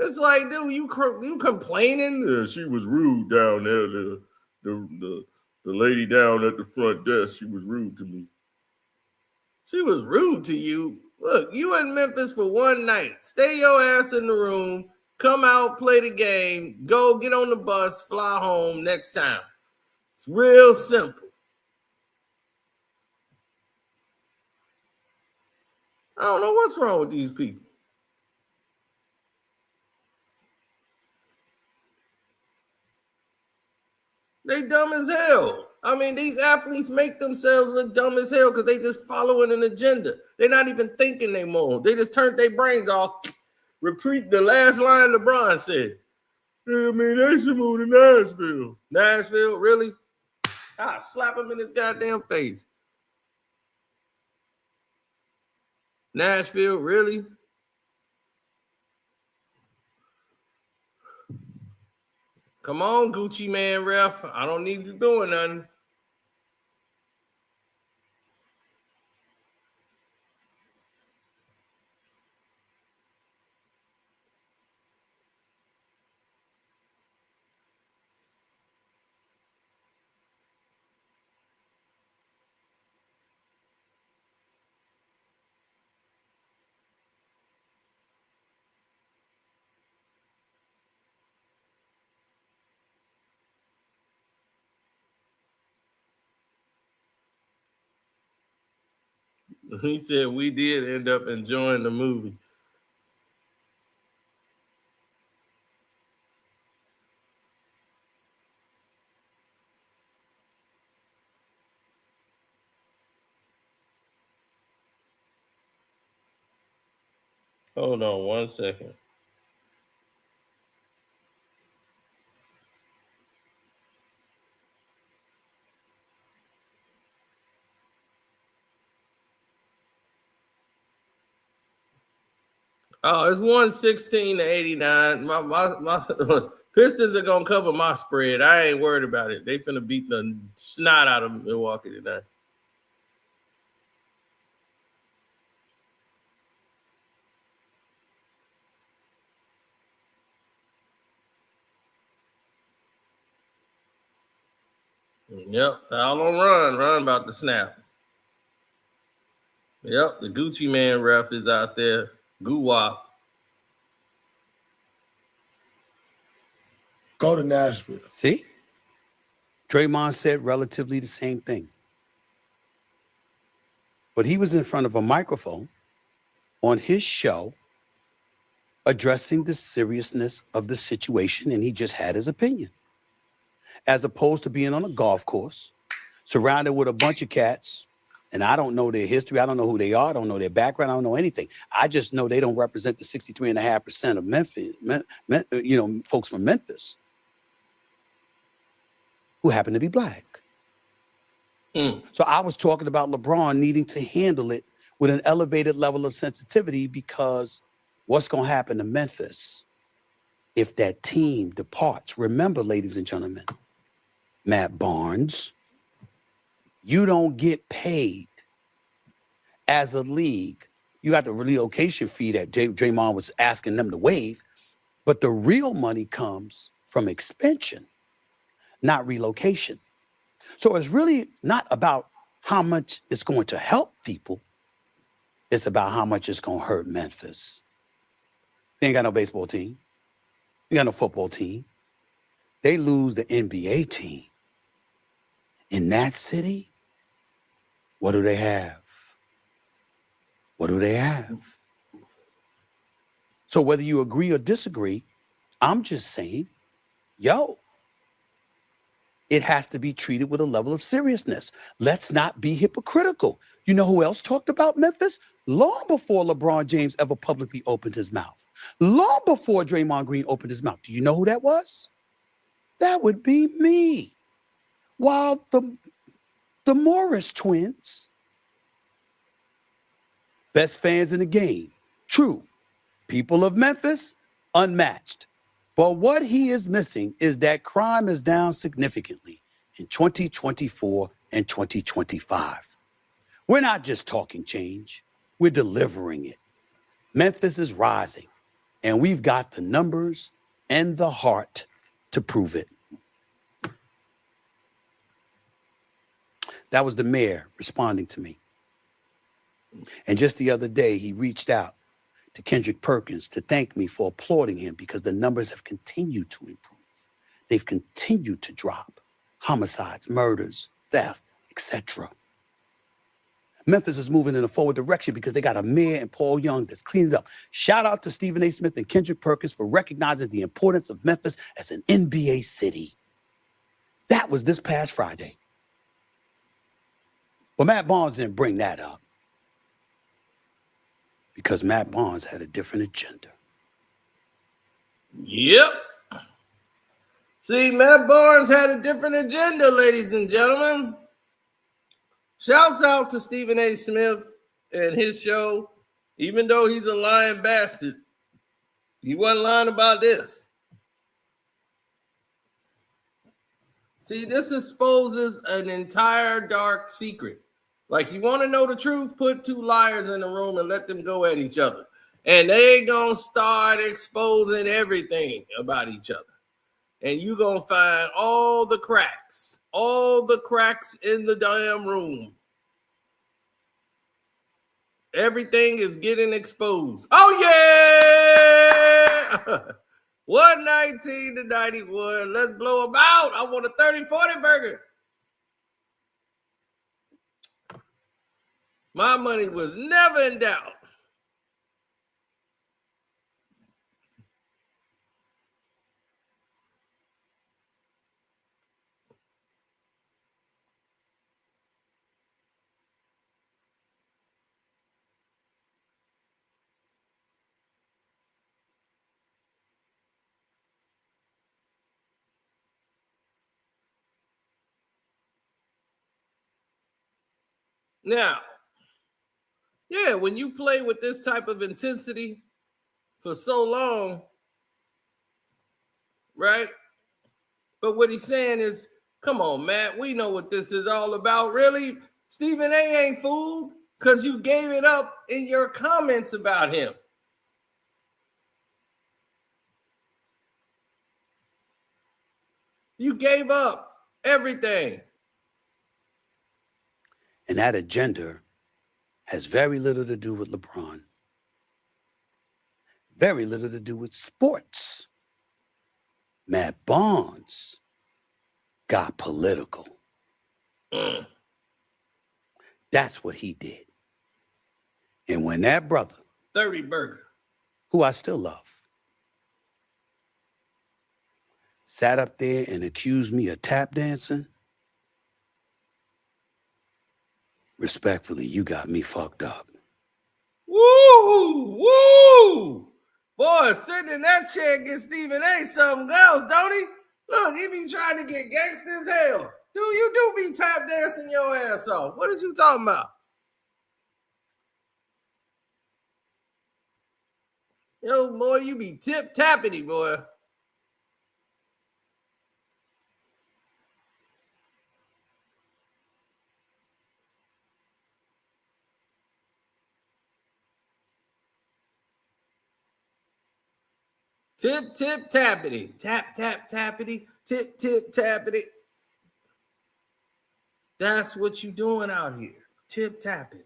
It's like, dude, you complaining? Yeah, she was rude down there. The lady down at the front desk, she was rude to me. She was rude to you. Look, you in Memphis for one night. Stay your ass in the room. Come out, play the game. Go get on the bus, fly home next time. It's real simple. I don't know what's wrong with these people. They dumb as hell. I mean, these athletes make themselves look dumb as hell because they just following an agenda. They're not even thinking anymore. They just turned their brains off. Repeat the last line LeBron said. I mean, they should move to Nashville. Nashville, really? I'll slap him in his goddamn face. Nashville, really? Come on, Gucci man, ref. I don't need you doing nothing. He said we did end up enjoying the movie. Hold on 1 second. Oh, it's 116-89. My Pistons are gonna cover my spread. I ain't worried about it. They finna beat the snot out of Milwaukee tonight. Yep, foul on run. Run about to snap. Yep, the Gucci man ref is out there. Goo-wop. Go to Nashville. See? Draymond said relatively the same thing. But he was in front of a microphone on his show addressing the seriousness of the situation, and he just had his opinion. As opposed to being on a golf course, surrounded with a bunch of cats, and I don't know their history. I don't know who they are. I don't know their background. I don't know anything. I just know they don't represent the 63.5% of Memphis, folks from Memphis who happen to be black. So I was talking about LeBron needing to handle it with an elevated level of sensitivity, because what's going to happen to Memphis if that team departs? Remember, ladies and gentlemen, Matt Barnes, you don't get paid as a league. You got the relocation fee that Draymond was asking them to waive, but the real money comes from expansion, not relocation. So it's really not about how much it's going to help people. It's about how much it's going to hurt Memphis. They ain't got no baseball team. They got no football team. They lose the NBA team. In that city, what do they have? What do they have? So whether you agree or disagree, I'm just saying, it has to be treated with a level of seriousness. Let's not be hypocritical. You know who else talked about Memphis? Long before LeBron James ever publicly opened his mouth. Long before Draymond Green opened his mouth. Do you know who that was? That would be me. While the Morris twins, best fans in the game, true. People of Memphis, unmatched. But what he is missing is that crime is down significantly in 2024 and 2025. We're not just talking change, we're delivering it. Memphis is rising, and we've got the numbers and the heart to prove it. That was the mayor responding to me. And just the other day, he reached out to Kendrick Perkins to thank me for applauding him because the numbers have continued to improve. They've continued to drop. Homicides, murders, theft, etc. Memphis is moving in a forward direction because they got a mayor and Paul Young that's cleaned it up. Shout out to Stephen A. Smith and Kendrick Perkins for recognizing the importance of Memphis as an NBA city. That was this past Friday. Well, Matt Barnes didn't bring that up because Matt Barnes had a different agenda. Yep. See, Matt Barnes had a different agenda, ladies and gentlemen. Shouts out to Stephen A. Smith and his show. Even though he's a lying bastard, he wasn't lying about this. See, this exposes an entire dark secret. Like, you want to know the truth? Put two liars in the room and let them go at each other. And they gonna start exposing everything about each other. And you gonna find all the cracks in the damn room. Everything is getting exposed. Oh, yeah! 119 to 91. Let's blow them out. I want a 30-40 burger. My money was never in doubt. Now, yeah, when you play with this type of intensity for so long, right? But what he's saying is, come on, Matt, we know what this is all about. Really? Stephen A. ain't fooled because you gave it up in your comments about him. You gave up everything. And that agenda has very little to do with LeBron. Very little to do with sports. Matt Barnes got political. That's what he did. And when that brother, 30 burger, who I still love, sat up there and accused me of tap dancing, respectfully, you got me fucked up. Woo! Woo! Boy, sitting in that chair against Stephen A. something else, don't he? Look, he be trying to get gangster as hell. You do be tap dancing your ass off. What is you talking about? Yo, boy, you be tip-tappity, boy. Tip, tip, tappity. Tap, tap, tappity. Tip, tip, tappity. That's what you doing out here. Tip, tapping.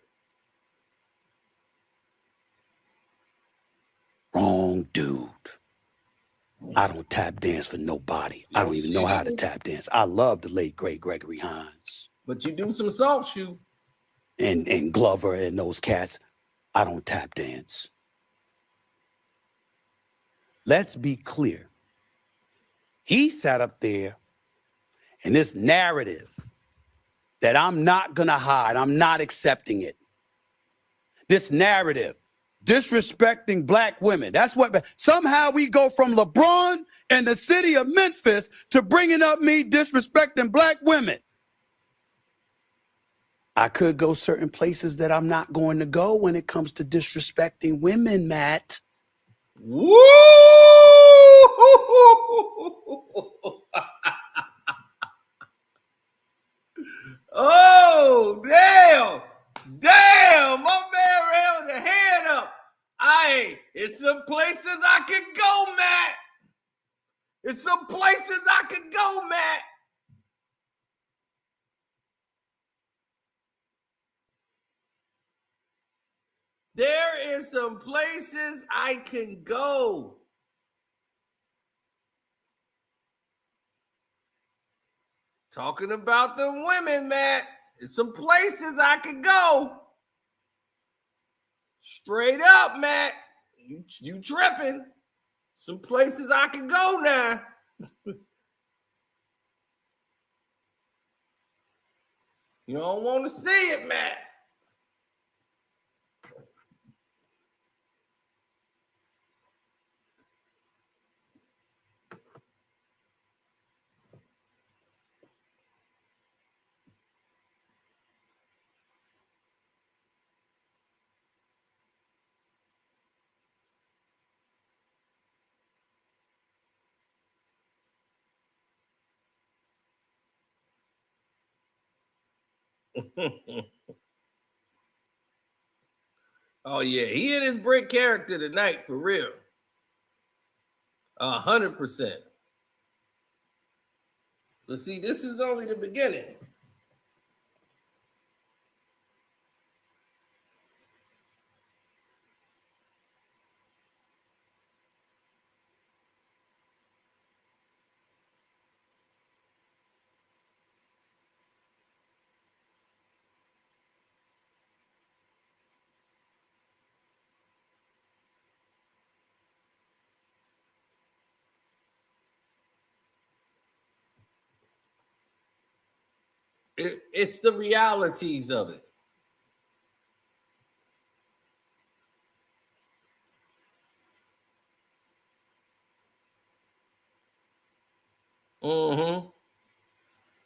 Wrong dude. I don't tap dance for nobody. I don't even know how to tap dance. I love the late, great Gregory Hines. But you do some soft shoe. And Glover and those cats. I don't tap dance. Let's be clear. He sat up there and this narrative that I'm not going to hide, I'm not accepting it. This narrative, disrespecting black women. That's what, somehow we go from LeBron and the city of Memphis to bringing up me disrespecting black women. I could go certain places that I'm not going to go when it comes to disrespecting women, Matt. Woo! Oh, damn. Damn, my man held the hand up. It's some places I could go, Matt. It's some places I could go, Matt. There is some places I can go. Talking about the women, Matt. There's some places I can go. Straight up, Matt. You tripping. Some places I can go now. You don't want to see it, Matt. Oh, yeah. He and his brick character tonight, for real. 100%. But see, this is only the beginning. It's the realities of it. Mm-hmm.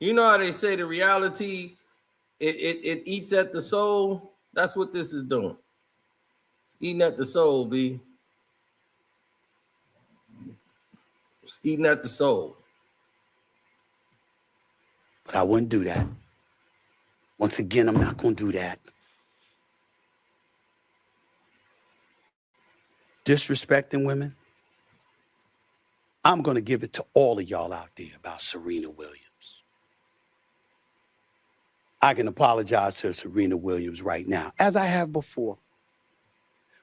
You know how they say the reality, it eats at the soul? That's what this is doing. It's eating at the soul, B. It's eating at the soul. But I wouldn't do that. Once again, I'm not going to do that. Disrespecting women, I'm going to give it to all of y'all out there about Serena Williams. I can apologize to Serena Williams right now, as I have before,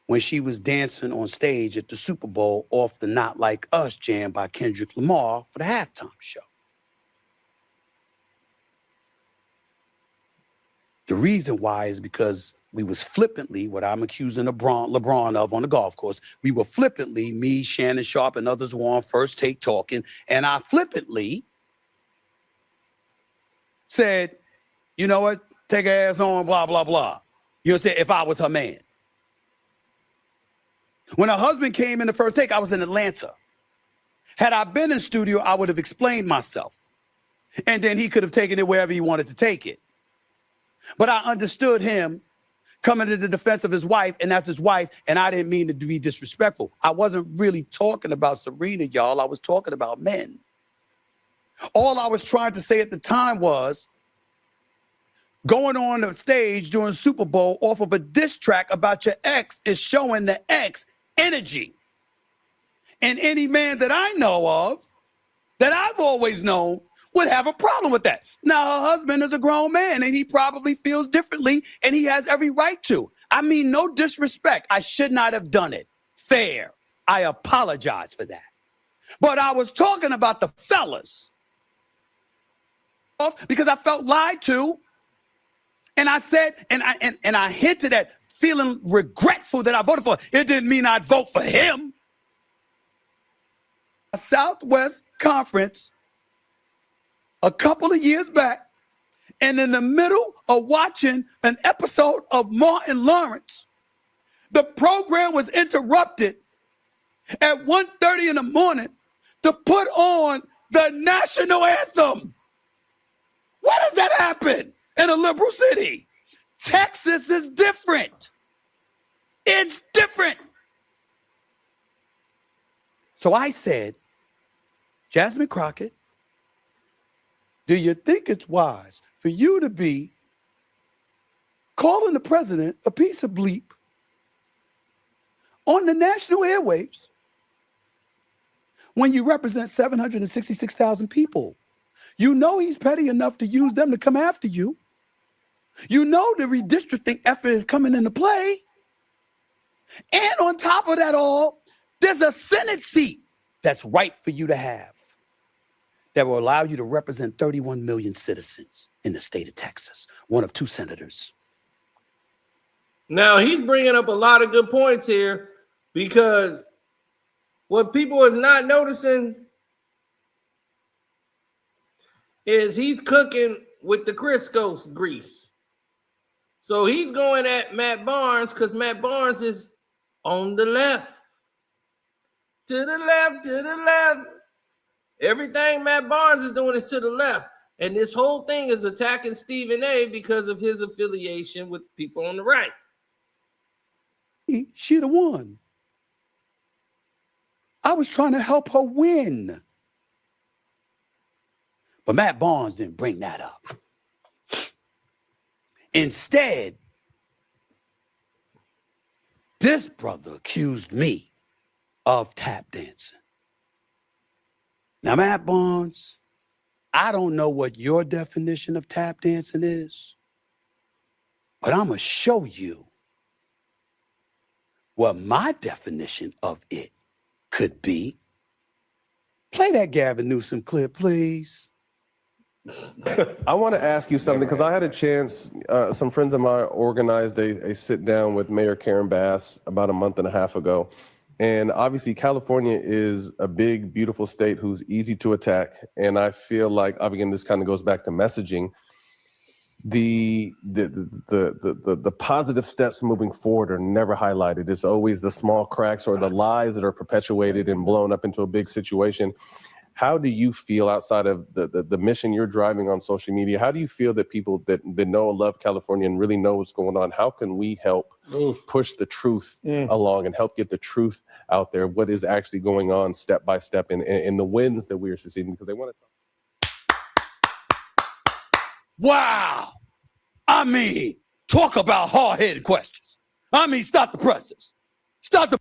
when she was dancing on stage at the Super Bowl off the Not Like Us jam by Kendrick Lamar for the halftime show. The reason why is because we was flippantly, what I'm accusing LeBron of on the golf course, we were flippantly, me, Shannon Sharp, and others were on First Take talking, and I flippantly said, you know what, take her ass on, blah, blah, blah. You know what I'm saying? If I was her man. When her husband came in the First Take, I was in Atlanta. Had I been in studio, I would have explained myself. And then he could have taken it wherever he wanted to take it. But I understood him coming to the defense of his wife, and that's his wife, and I didn't mean to be disrespectful. I wasn't really talking about Serena, y'all. I was talking about men. All I was trying to say at the time was going on the stage during Super Bowl off of a diss track about your ex is showing the ex energy. And any man that I know of, that I've always known, would have a problem with that. Now, her husband is a grown man, and he probably feels differently, and he has every right to. I mean, no disrespect. I should not have done it. Fair. I apologize for that. But I was talking about the fellas because I felt lied to, and I said, and I hinted at feeling regretful that I voted for. It didn't mean I'd vote for him. A Southwest Conference a couple of years back, and in the middle of watching an episode of Martin Lawrence, the program was interrupted at 1:30 in the morning to put on the national anthem. Why does that happen in a liberal city? Texas is different. It's different. So I said, Jasmine Crockett, do you think it's wise for you to be calling the president a piece of bleep on the national airwaves when you represent 766,000 people? You know he's petty enough to use them to come after you. You know the redistricting effort is coming into play. And on top of that all, there's a Senate seat that's right for you to have that will allow you to represent 31 million citizens in the state of Texas, one of 2 senators. Now, he's bringing up a lot of good points here because what people is not noticing is he's cooking with the Crisco grease. So he's going at Matt Barnes because Matt Barnes is on the left. To the left, to the left. Everything Matt Barnes is doing is to the left. And this whole thing is attacking Stephen A because of his affiliation with people on the right. She'd have won. I was trying to help her win. But Matt Barnes didn't bring that up. Instead, this brother accused me of tap dancing. Now, Matt Barnes, I don't know what your definition of tap dancing is, but I'm going to show you what my definition of it could be. Play that Gavin Newsom clip, please. I want to ask you something because I had a chance, some friends of mine organized a sit down with Mayor Karen Bass about a month and a half ago. And obviously California is a big, beautiful state who's easy to attack. And I feel like, again, this kind of goes back to messaging. The positive steps moving forward are never highlighted. It's always the small cracks or the lies that are perpetuated and blown up into a big situation. How do you feel outside of the mission you're driving on social media? How do you feel that people that know and love California and really know what's going on, how can we help push the truth along and help get the truth out there? What is actually going on step by step in the wins that we are succeeding? Because they want to. Wow. I mean, talk about hard-headed questions. I mean, stop the presses. Stop the...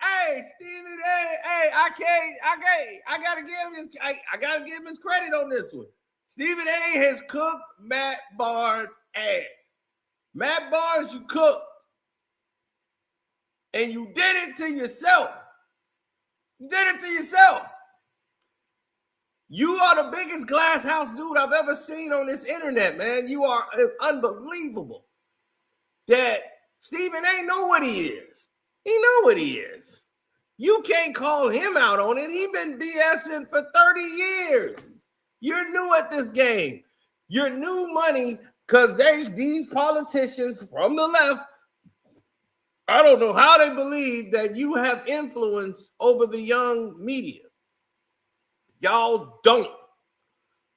Hey, Stephen A. Hey, I gotta give him his credit on this one. Stephen A. has cooked Matt Barnes' ass. Matt Barnes, you cooked. And you did it to yourself. You did it to yourself. You are the biggest glass house dude I've ever seen on this internet, man. You are unbelievable. That Stephen A. know what he is. He know what he is. You can't call him out on it. He been BSing for 30 years. You're new at this game. You're new money because these politicians from the left, I don't know how they believe that you have influence over the young media. Y'all don't.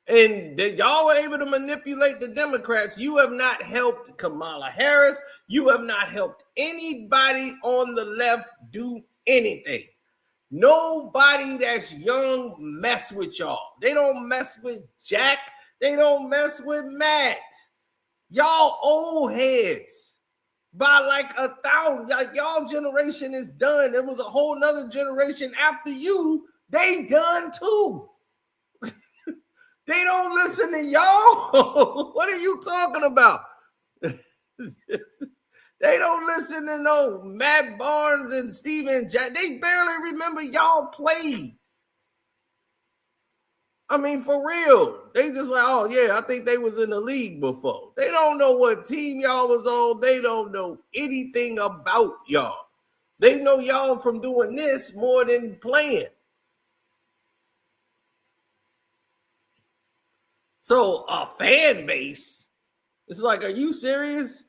And that y'all were able to manipulate the Democrats. You have not helped Kamala Harris. You have not helped anybody on the left do anything. Nobody that's young mess with y'all. They don't mess with Jack. They don't mess with Matt. Y'all old heads by like 1,000. Like y'all generation is done. There was a whole nother generation after you. They done too. They don't listen to y'all. What are you talking about? They don't listen to no Matt Barnes and Stephen Jack. They barely remember y'all played. I mean, for real. They just like, oh yeah, I think they was in the league before. They don't know what team y'all was on. They don't know anything about y'all. They know y'all from doing this more than playing. So a fan base, it's like, are you serious?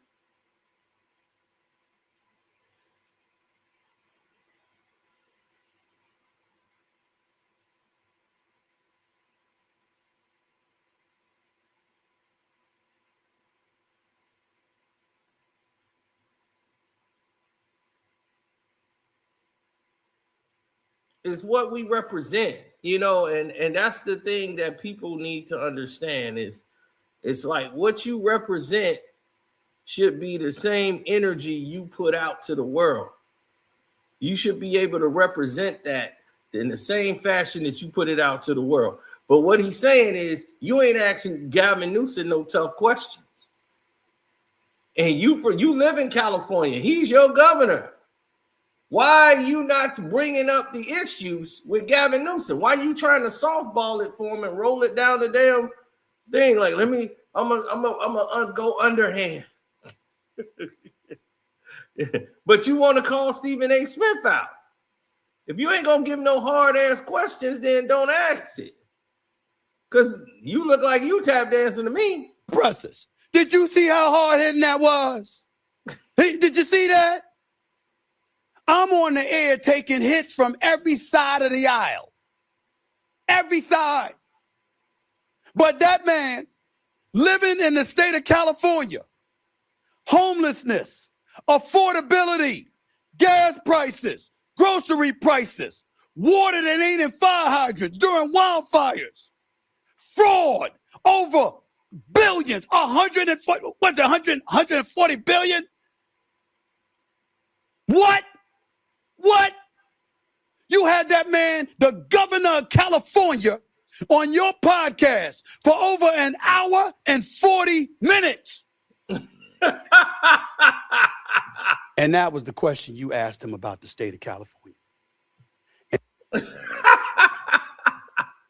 Is what we represent, you know, and that's the thing that people need to understand is it's like what you represent should be the same energy you put out to the world. You should be able to represent that in the same fashion that you put it out to the world. But what he's saying is you ain't asking Gavin Newsom no tough questions. And you live in California. He's your governor. Why are you not bringing up the issues with Gavin Newsom? Why are you trying to softball it for him and roll it down the damn thing? Like, I'm gonna go underhand. But you want to call Stephen A. Smith out. If you ain't gonna give no hard ass questions, then don't ask it. Because you look like you tap dancing to me. Process. Did you see how hard hitting that was? Did you see that? I'm on the air taking hits from every side of the aisle. Every side. But that man living in the state of California, homelessness, affordability, gas prices, grocery prices, water that ain't in fire hydrants during wildfires, fraud over billions, 140 billion? What? You had that man, the governor of California, on your podcast for over an hour and 40 minutes. And that was the question you asked him about the state of California.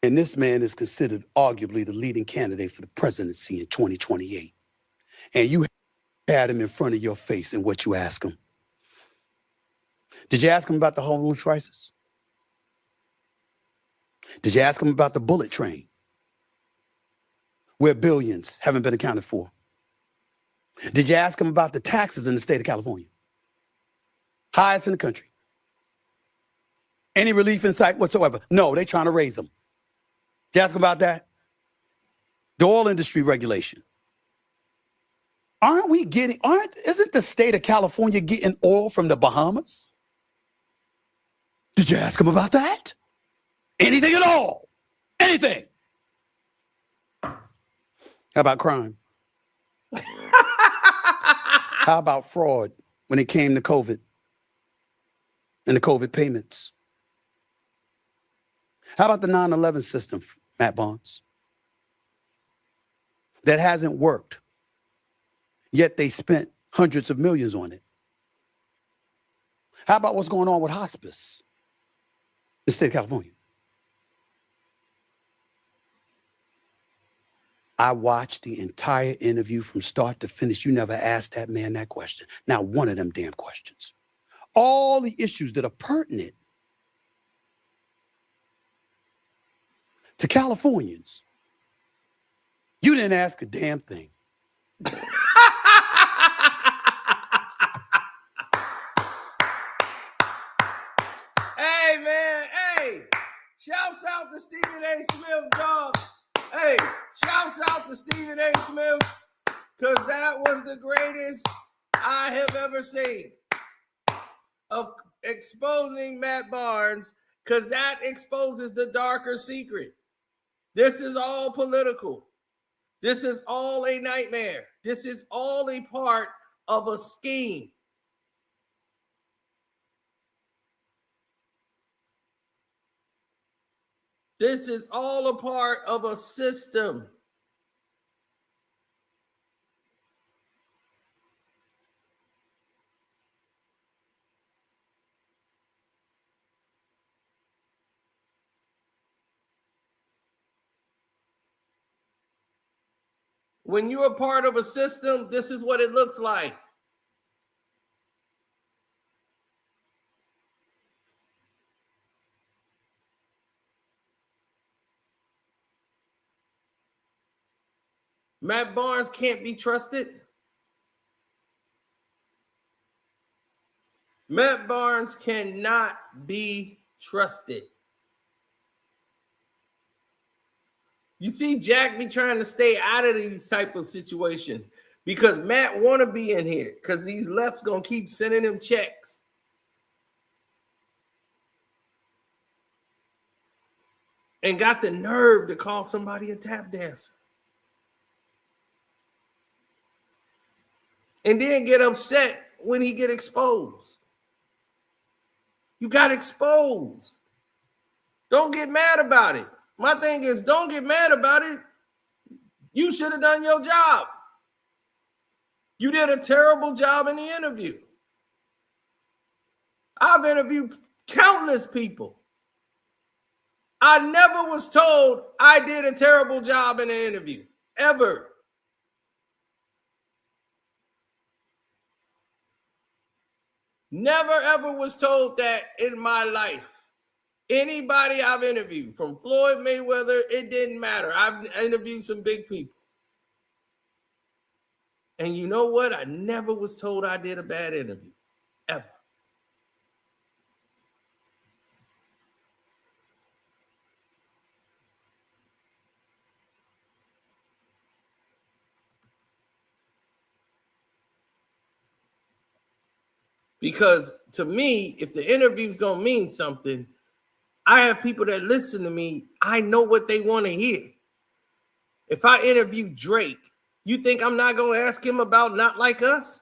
And this man is considered arguably the leading candidate for the presidency in 2028. And you had him in front of your face and what you asked him. Did you ask him about the homeless crisis? Did you ask him about the bullet train, where billions haven't been accounted for? Did you ask him about the taxes in the state of California? Highest in the country. Any relief in sight whatsoever? No, they're trying to raise them. Did you ask him about that? The oil industry regulation. Isn't the state of California getting oil from the Bahamas? Did you ask him about that? Anything at all? Anything? How about crime? How about fraud when it came to COVID and the COVID payments? How about the 9/11 system, Matt Barnes? That hasn't worked, yet they spent hundreds of millions on it. How about what's going on with hospice in the state of California? I watched the entire interview from start to finish. You never asked that man that question. Not one of them damn questions. All the issues that are pertinent to Californians, you didn't ask a damn thing. Hey, man, hey, shouts out to Stephen A. Smith, dog. Hey, shouts out to Stephen A. Smith, because that was the greatest I have ever seen of exposing Matt Barnes, because that exposes the darker secret. This is all political. This is all a nightmare. This is all a part of a scheme. This is all a part of a system. When you're a part of a system, this is what it looks like. Matt Barnes can't be trusted. Matt Barnes cannot be trusted. You see Jack be trying to stay out of these type of situations because Matt want to be in here because these left's going to keep sending him checks. And got the nerve to call somebody a tap dancer. And then get upset when he get exposed. You got exposed. Don't get mad about it. My thing is, don't get mad about it. You should have done your job. You did a terrible job in the interview. I've interviewed countless people. I never was told I did a terrible job in the interview, ever. Never, ever was told that in my life. Anybody I've interviewed, from Floyd Mayweather, it didn't matter. I've interviewed some big people. And you know what? I never was told I did a bad interview, ever. Because to me, if the interview's going to mean something, I have people that listen to me. I know what they want to hear. If I interview Drake, you think I'm not going to ask him about Not Like Us?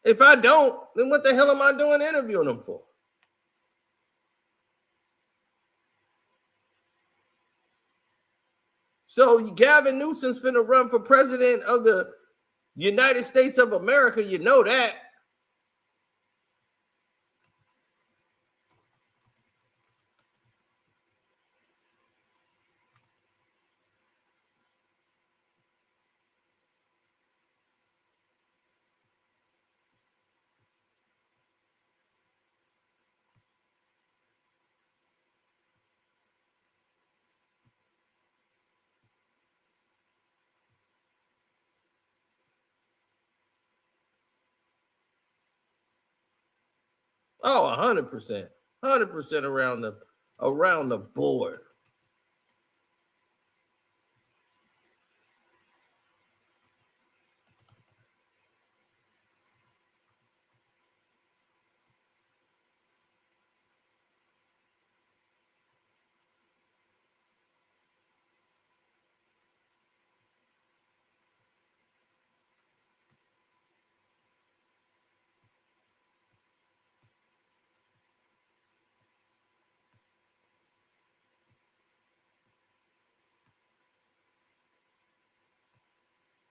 If I don't, then what the hell am I doing interviewing him for? So Gavin Newsom's finna run for president of the United States of America. You know that. Oh, 100%. 100% around the board.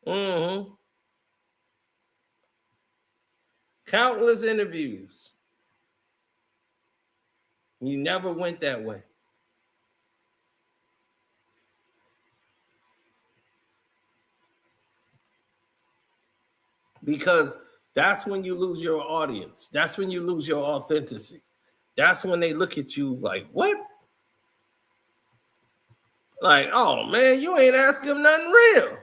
Mm-hmm. Countless interviews. You never went that way. Because that's when you lose your audience. That's when you lose your authenticity. That's when they look at you like, what? Like, oh man, you ain't asking him nothing real.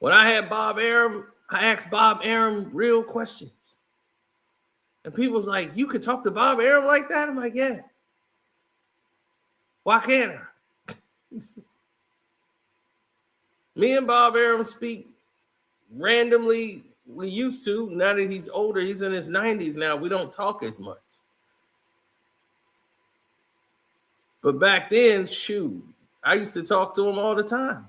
When I had Bob Arum, I asked Bob Arum real questions. And people's like, you could talk to Bob Arum like that? I'm like, yeah. Why can't I? Me and Bob Arum speak randomly. We used to. Now that he's older, he's in his 90s now. We don't talk as much. But back then, shoot, I used to talk to him all the time.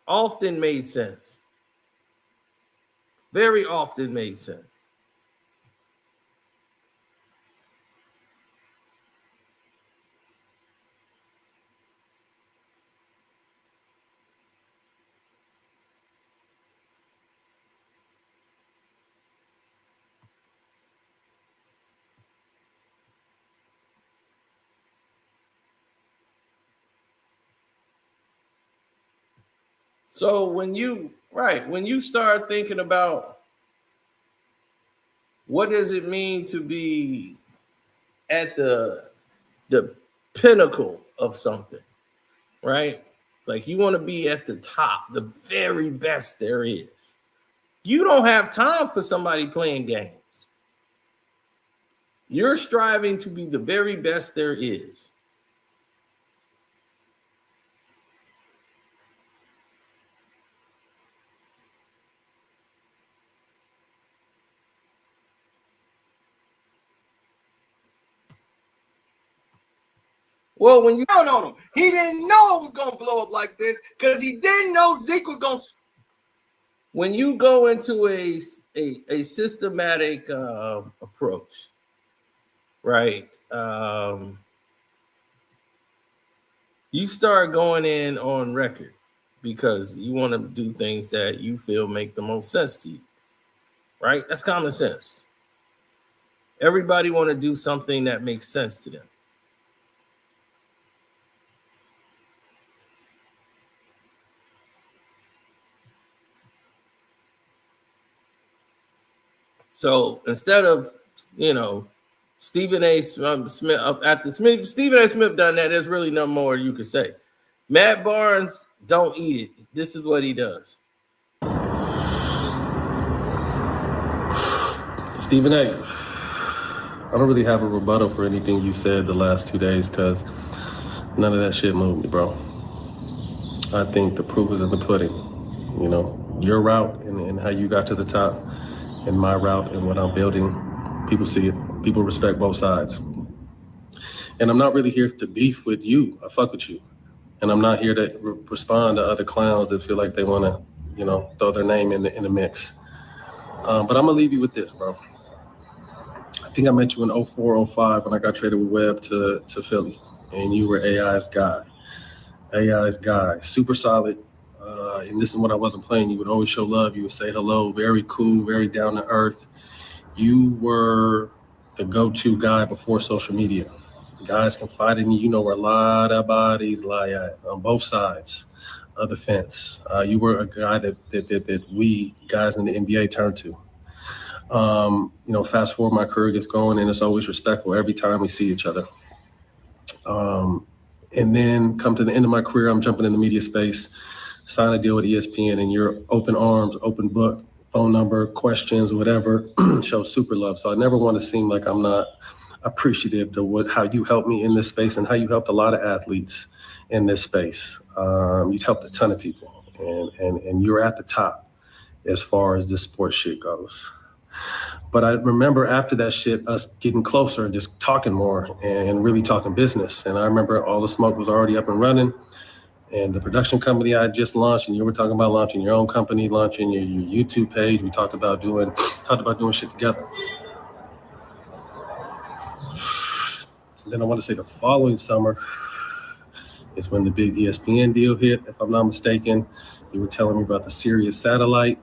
Often made sense. Very often made sense. So when you start thinking about what does it mean to be at the pinnacle of something, right? Like you want to be at the top, the very best there is. You don't have time for somebody playing games. You're striving to be the very best there is. Well, when you count on him, he didn't know it was going to blow up like this because he didn't know Zeke was going to. when you go into a systematic approach, right? You start going in on record because you want to do things that you feel make the most sense to you, right? That's common sense. Everybody want to do something that makes sense to them. So instead of, Stephen A. Smith, after Stephen A. Smith done that, there's really no more you could say. Matt Barnes don't eat it. This is what he does. Stephen A., I don't really have a rebuttal for anything you said the last 2 days because none of that shit moved me, bro. I think the proof is in the pudding. Your route and how you got to the top and my route and what I'm building, people see it. People respect both sides. And I'm not really here to beef with you. I fuck with you. And I'm not here to respond to other clowns that feel like they want to, throw their name in the mix. But I'm going to leave you with this, bro. I think I met you in 04, 05 when I got traded with Webb to Philly. And you were AI's guy. AI's guy. Super solid. And this is when I wasn't playing. You would always show love. You would say hello. Very cool. Very down to earth. You were the go-to guy before social media. Guys confide in you. You know where a lot of bodies lie at on both sides of the fence. You were a guy that we guys in the NBA turn to. Fast forward, my career gets going, and it's always respectful every time we see each other. And then come to the end of my career, I'm jumping in the media space, sign a deal with ESPN, and you're open arms, open book, phone number, questions, whatever, show super love. So I never want to seem like I'm not appreciative to how you helped me in this space and how you helped a lot of athletes in this space. You've helped a ton of people, and you're at the top as far as this sports shit goes. But I remember after that shit, us getting closer and just talking more and really talking business. And I remember all the smoke was already up and running. And the production company I had just launched, and you were talking about launching your own company, launching your YouTube page. We talked about doing shit together. And then I want to say the following summer is when the big ESPN deal hit, if I'm not mistaken. You were telling me about the Sirius satellite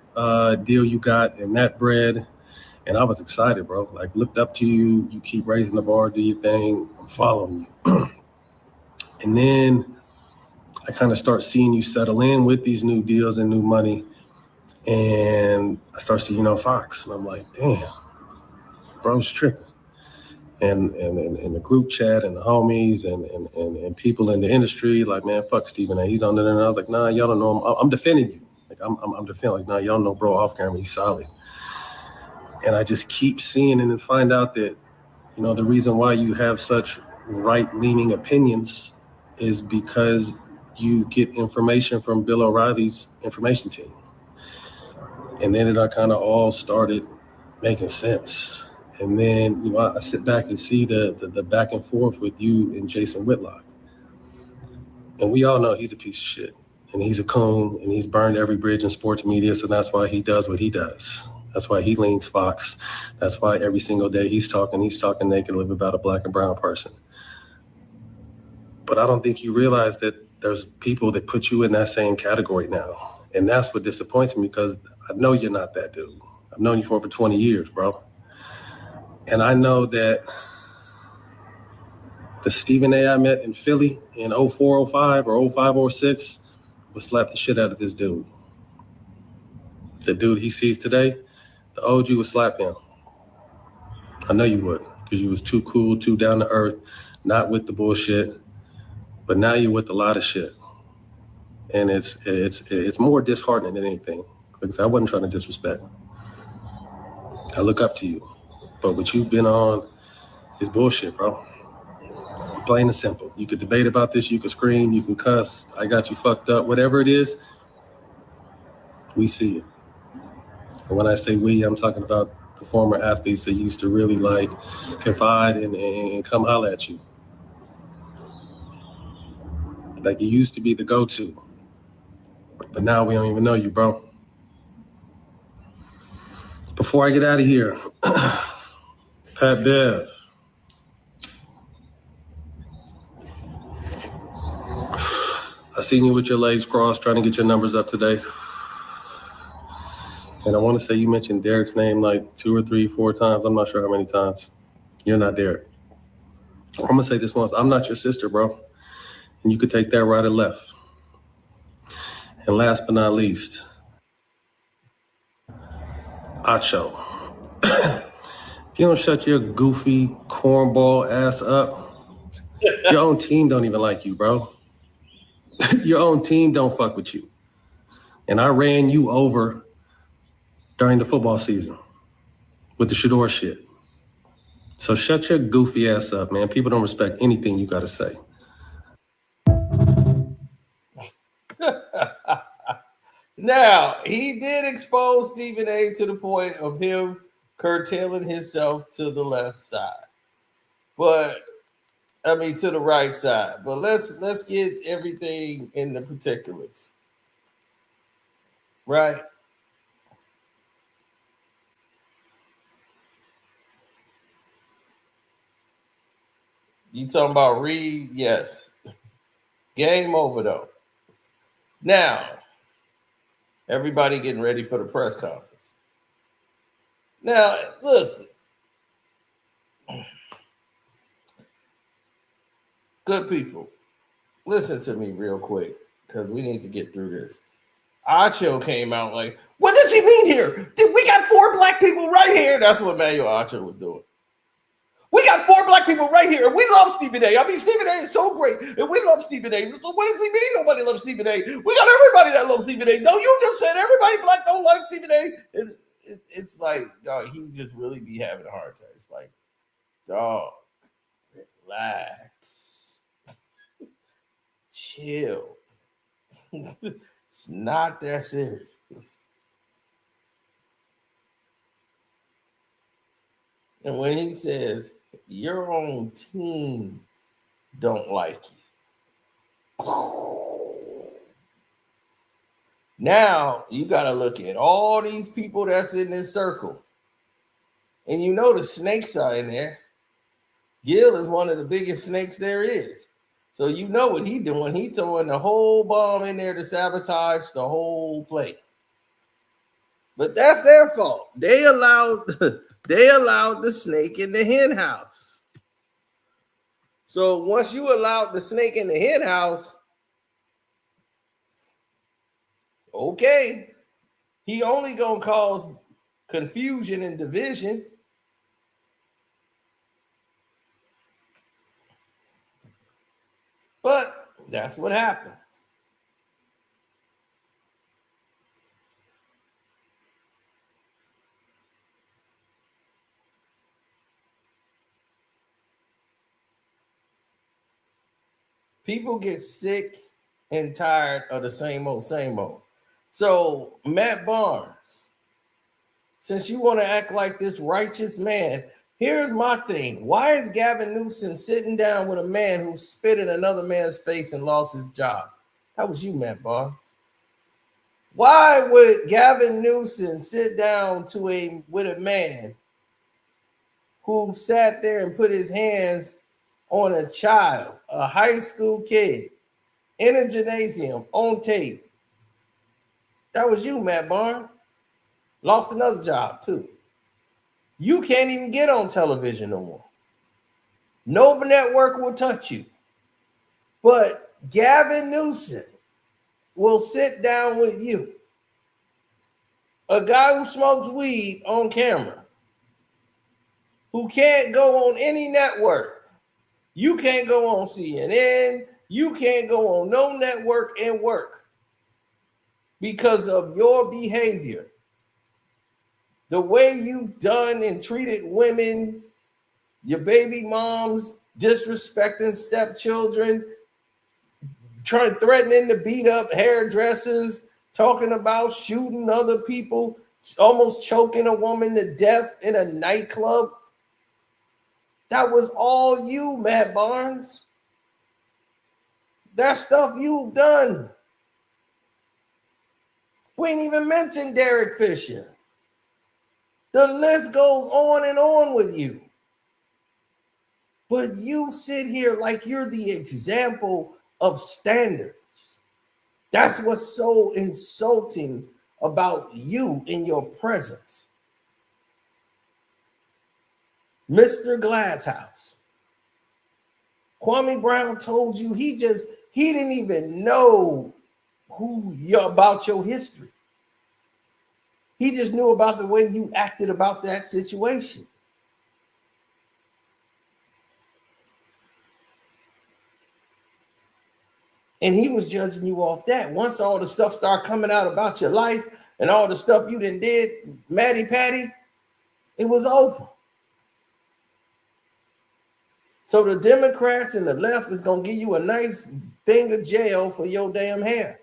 deal you got and that bread. And I was excited, bro. Like, looked up to you. You keep raising the bar, do your thing. I'm following you. And then I kind of start seeing you settle in with these new deals and new money. And I start seeing you on Fox. And I'm like, damn, bro's tripping. And the group chat and the homies and people in the industry, like, man, fuck Stephen A. He's on there. And I was like, nah, y'all don't know him. I'm defending you. Like, I'm defending, like, nah, y'all know bro off camera. He's solid. And I just keep seeing and then find out that, the reason why you have such right-leaning opinions is because you get information from Bill O'Reilly's information team. And then it kind of all started making sense. And then, I sit back and see the back and forth with you and Jason Whitlock. And we all know he's a piece of shit. And he's a coon, and he's burned every bridge in sports media, so that's why he does what he does. That's why he leans Fox. That's why every single day he's talking naked, live about a black and brown person. But I don't think you realize that there's people that put you in that same category now. And that's what disappoints me, because I know you're not that dude. I've known you for over 20 years, bro. And I know that the Stephen A. I met in Philly in 04, 05 or 05, 06 would slap the shit out of this dude. The dude he sees today, the OG would slap him. I know you would, because you was too cool, too down to earth, not with the bullshit. But now you're with a lot of shit. And it's more disheartening than anything, because I wasn't trying to disrespect. I look up to you. But what you've been on is bullshit, bro. Plain and simple. You could debate about this, you could scream, you can cuss, I got you fucked up, whatever it is, we see it. And when I say we, I'm talking about the former athletes that used to really like confide and come holler at you. Like, you used to be the go-to, but now we don't even know you, bro. Before I get out of here, Pat Bev. I seen you with your legs crossed trying to get your numbers up today. And I want to say you mentioned Derek's name like 2 or 3, 4 times. I'm not sure how many times. You're not Derek. I'm going to say this once. I'm not your sister, bro. And you could take that right or left. And last but not least, Acho. If you don't shut your goofy cornball ass up, your own team don't even like you, bro. Your own team don't fuck with you. And I ran you over during the football season with the Shador shit. So shut your goofy ass up, man. People don't respect anything you got to say. Now, he did expose Stephen A to the point of him curtailing himself to the left side. But I mean to the right side. But let's get everything in the particulars. Right? You talking about Reed? Yes. Game over though. Now, everybody getting ready for the press conference. Now, listen. Good people, listen to me real quick because we need to get through this. Acho came out like, what does he mean here? We got 4 black people right here. That's what Manuel Acho was doing. We got 4 black people right here, and we love Stephen A. I mean, Stephen A is so great, and we love Stephen A. So what does he mean nobody loves Stephen A? We got everybody that loves Stephen A. No, you just said everybody black don't like Stephen A. It's like, dog, he just really be having a hard time. It's like, dog, relax. Chill. It's not that serious. And when he says your own team don't like you, now you got to look at all these people that's in this circle. And you know the snakes are in there. Gil is one of the biggest snakes there is. So you know what he's doing. He's throwing the whole bomb in there to sabotage the whole play. But that's their fault. They allowed the snake in the hen house. So once you allowed the snake in the hen house, okay, he only gonna cause confusion and division. But that's what happens. People get sick and tired of the same old, same old. So, Matt Barnes, since you want to act like this righteous man, here's my thing. Why is Gavin Newsom sitting down with a man who spit in another man's face and lost his job? That was you, Matt Barnes. Why would Gavin Newsom sit down with a man who sat there and put his hands on a child, a high school kid, in a gymnasium on tape? That was you, Matt Barnes. Lost another job, too. You can't even get on television no more. No network will touch you. But Gavin Newsom will sit down with you. A guy who smokes weed on camera, who can't go on any network. You can't go on CNN. You can't go on no network and work because of your behavior. The way you've done and treated women, your baby moms, disrespecting stepchildren, threatening to beat up hairdressers, talking about shooting other people, almost choking a woman to death in a nightclub. That was all you, Matt Barnes. That's stuff you've done. We ain't even mentioned Derek Fisher. The list goes on and on with you. But you sit here like you're the example of standards. That's what's so insulting about you in your presence. Mr. Glasshouse. Kwame Brown told you he didn't even know about your history. He just knew about the way you acted about that situation. And he was judging you off that. Once all the stuff started coming out about your life and all the stuff you did, Matty Patty, it was over. So the Democrats and the left is going to give you a nice thing of jail for your damn hair.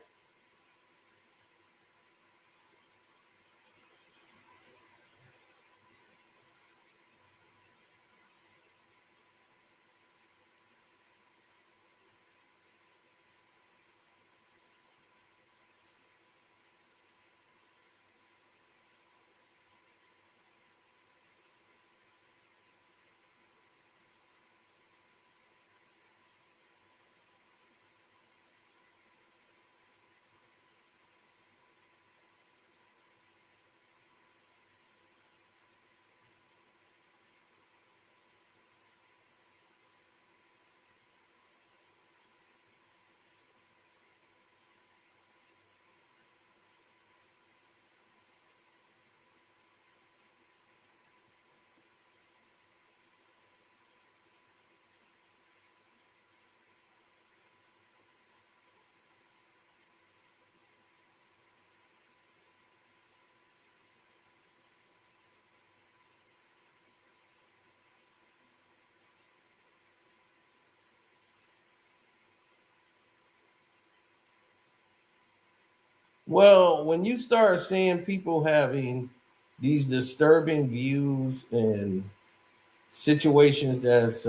Well, when you start seeing people having these disturbing views and situations that's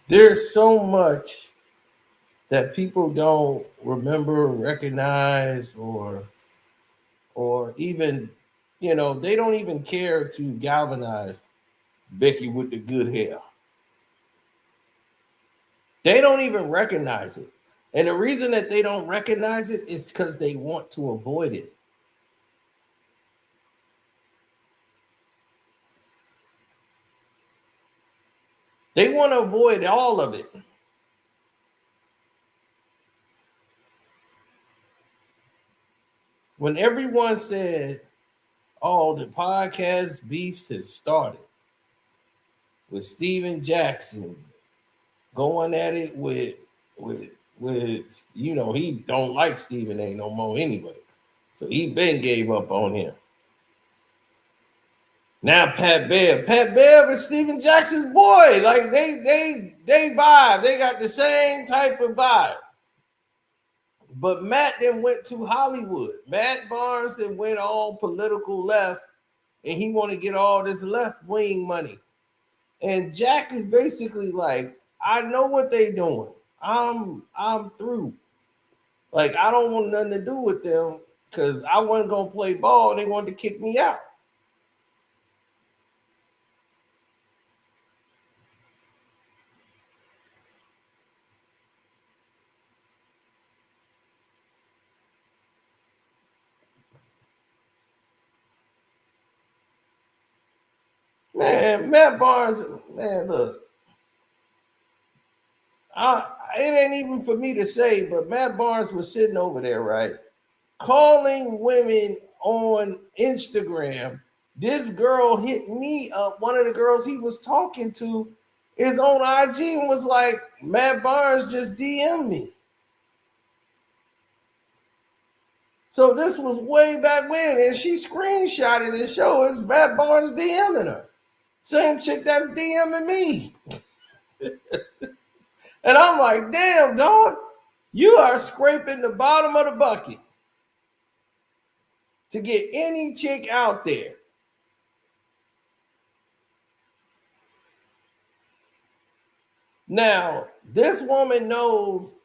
there's so much that people don't remember, recognize, or even, they don't even care to galvanize Becky with the good hair. They don't even recognize it. And the reason that they don't recognize it is because they want to avoid it. They want to avoid all of it. When everyone said, oh, the podcast beefs has started with Steven Jackson going at it with he don't like Stephen A no more anyway. So he been gave up on him. Now Pat Bev is Steven Jackson's boy. Like they vibe. They got the same type of vibe. But Matt then went to Hollywood. Matt Barnes then went all political left, and he want to get all this left wing money. And Jack is basically like, I know what they doing. I'm through. Like, I don't want nothing to do with them because I wasn't gonna play ball. And they wanted to kick me out. Man, Matt Barnes, man, look. It ain't even for me to say, but Matt Barnes was sitting over there, right? Calling women on Instagram. This girl hit me up. One of the girls he was talking to is on IG and was like, Matt Barnes just DM'd me. So this was way back when, and she screenshotted and showed us Matt Barnes DMing her. Same chick that's DMing me. And I'm like, damn, dog, you are scraping the bottom of the bucket to get any chick out there. Now, this woman knows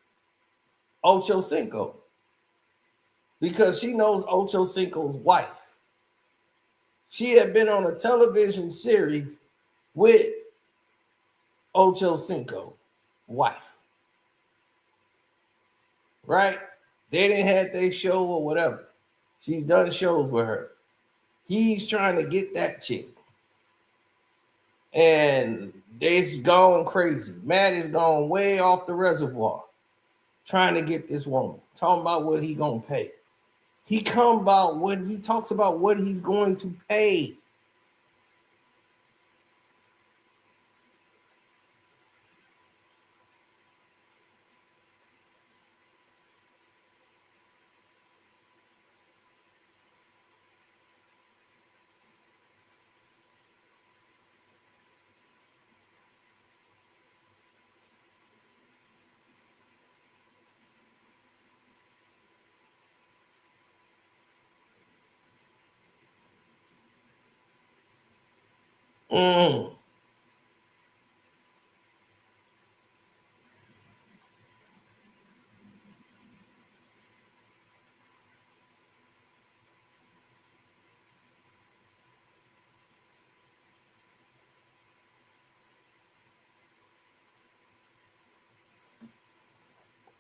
Ocho Cinco because she knows Ocho Cinco's wife. She had been on a television series with Ocho Cinco wife. Right? They didn't have their show or whatever. She's done shows with her. He's trying to get that chick. And they's gone crazy. Matt is gone way off the reservoir trying to get this woman. Talking about what he gonna pay. He talks about what he's going to pay.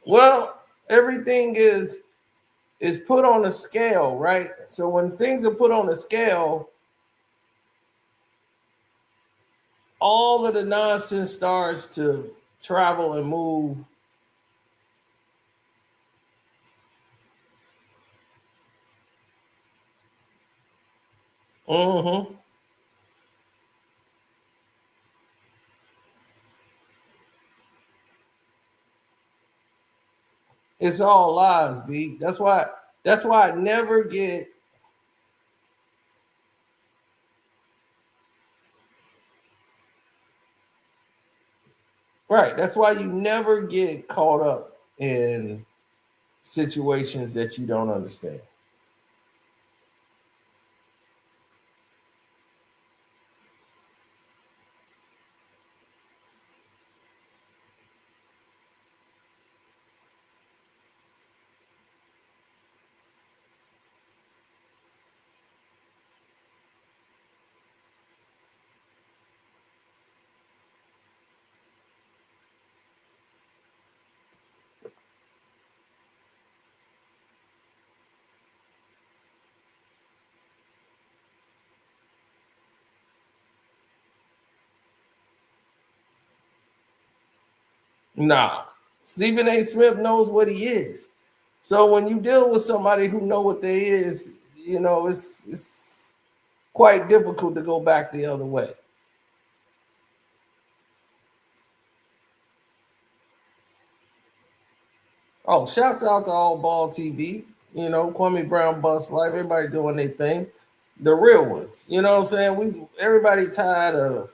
Well, everything is put on a scale, right? So when things are put on a scale, all of the nonsense starts to travel and move. It's all lies, B. That's why I never get right. That's why you never get caught up in situations that you don't understand. Nah, Stephen A. Smith knows what he is. So when you deal with somebody who know what they is, it's quite difficult to go back the other way. Oh, shouts out to All Ball TV. Kwame Brown, Bust Life, everybody doing their thing. The real ones. You know what I'm saying? Everybody tired of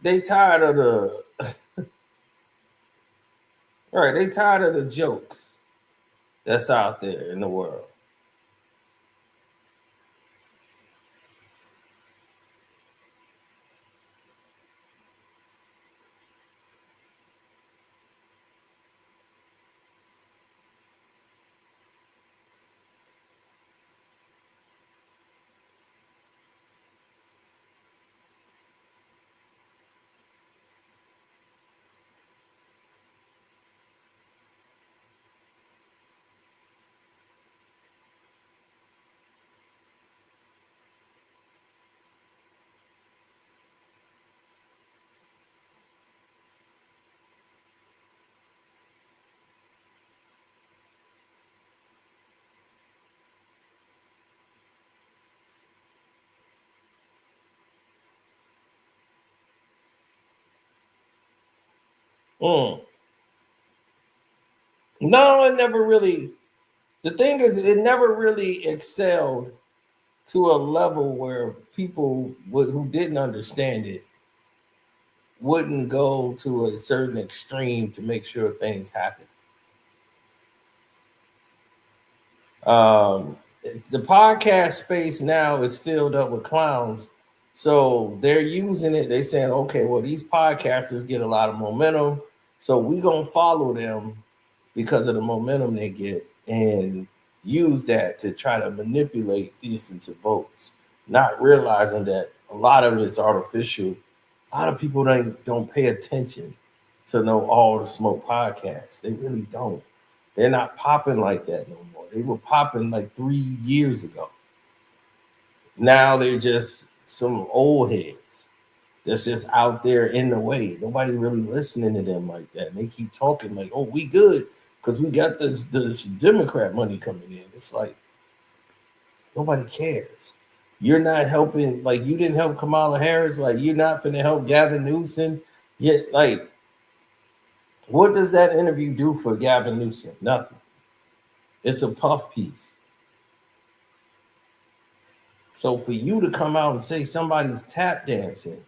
the right, they tired of the jokes that's out there in the world. No, it never really. The thing is, it never really excelled to a level where people who didn't understand it wouldn't go to a certain extreme to make sure things happen. The podcast space now is filled up with clowns, so they're using it. They're saying, okay, well, these podcasters get a lot of momentum, so we're gonna follow them because of the momentum they get and use that to try to manipulate these into votes, not realizing that a lot of it's artificial. A lot of people don't pay attention to know all the smoke podcasts. They really don't. They're not popping like that no more. They were popping like 3 years ago. Now they're just some old heads that's just out there in the way. Nobody really listening to them like that. And they keep talking like, oh, we good because we got this Democrat money coming in. It's like, nobody cares. You're not helping, like you didn't help Kamala Harris, like you're not finna help Gavin Newsom. Yet, like, what does that interview do for Gavin Newsom? Nothing. It's a puff piece. So for you to come out and say somebody's tap dancing,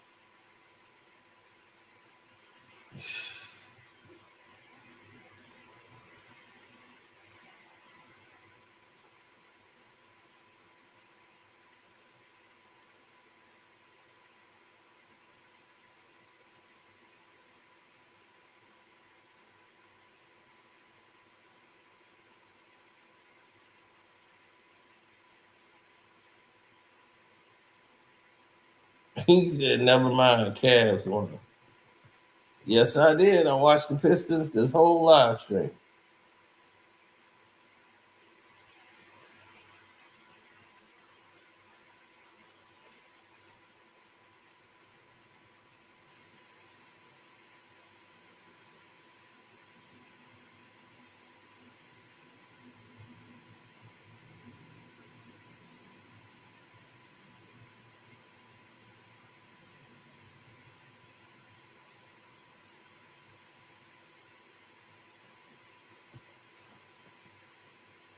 he said, never mind, Cavs won. Yes, I did. I watched the Pistons this whole live stream.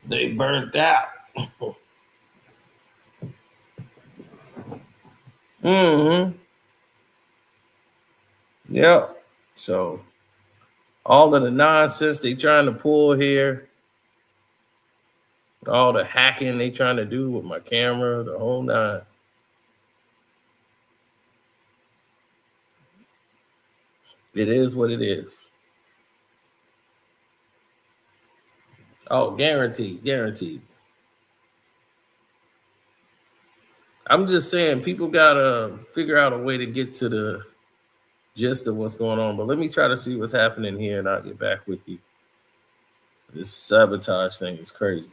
They burnt out. Yep. So all of the nonsense they trying to pull here, all the hacking they trying to do with my camera, the whole nine. It is what it is. Oh, guaranteed. I'm just saying people gotta figure out a way to get to the gist of what's going on. But let me try to see what's happening here and I'll get back with you. This sabotage thing is crazy.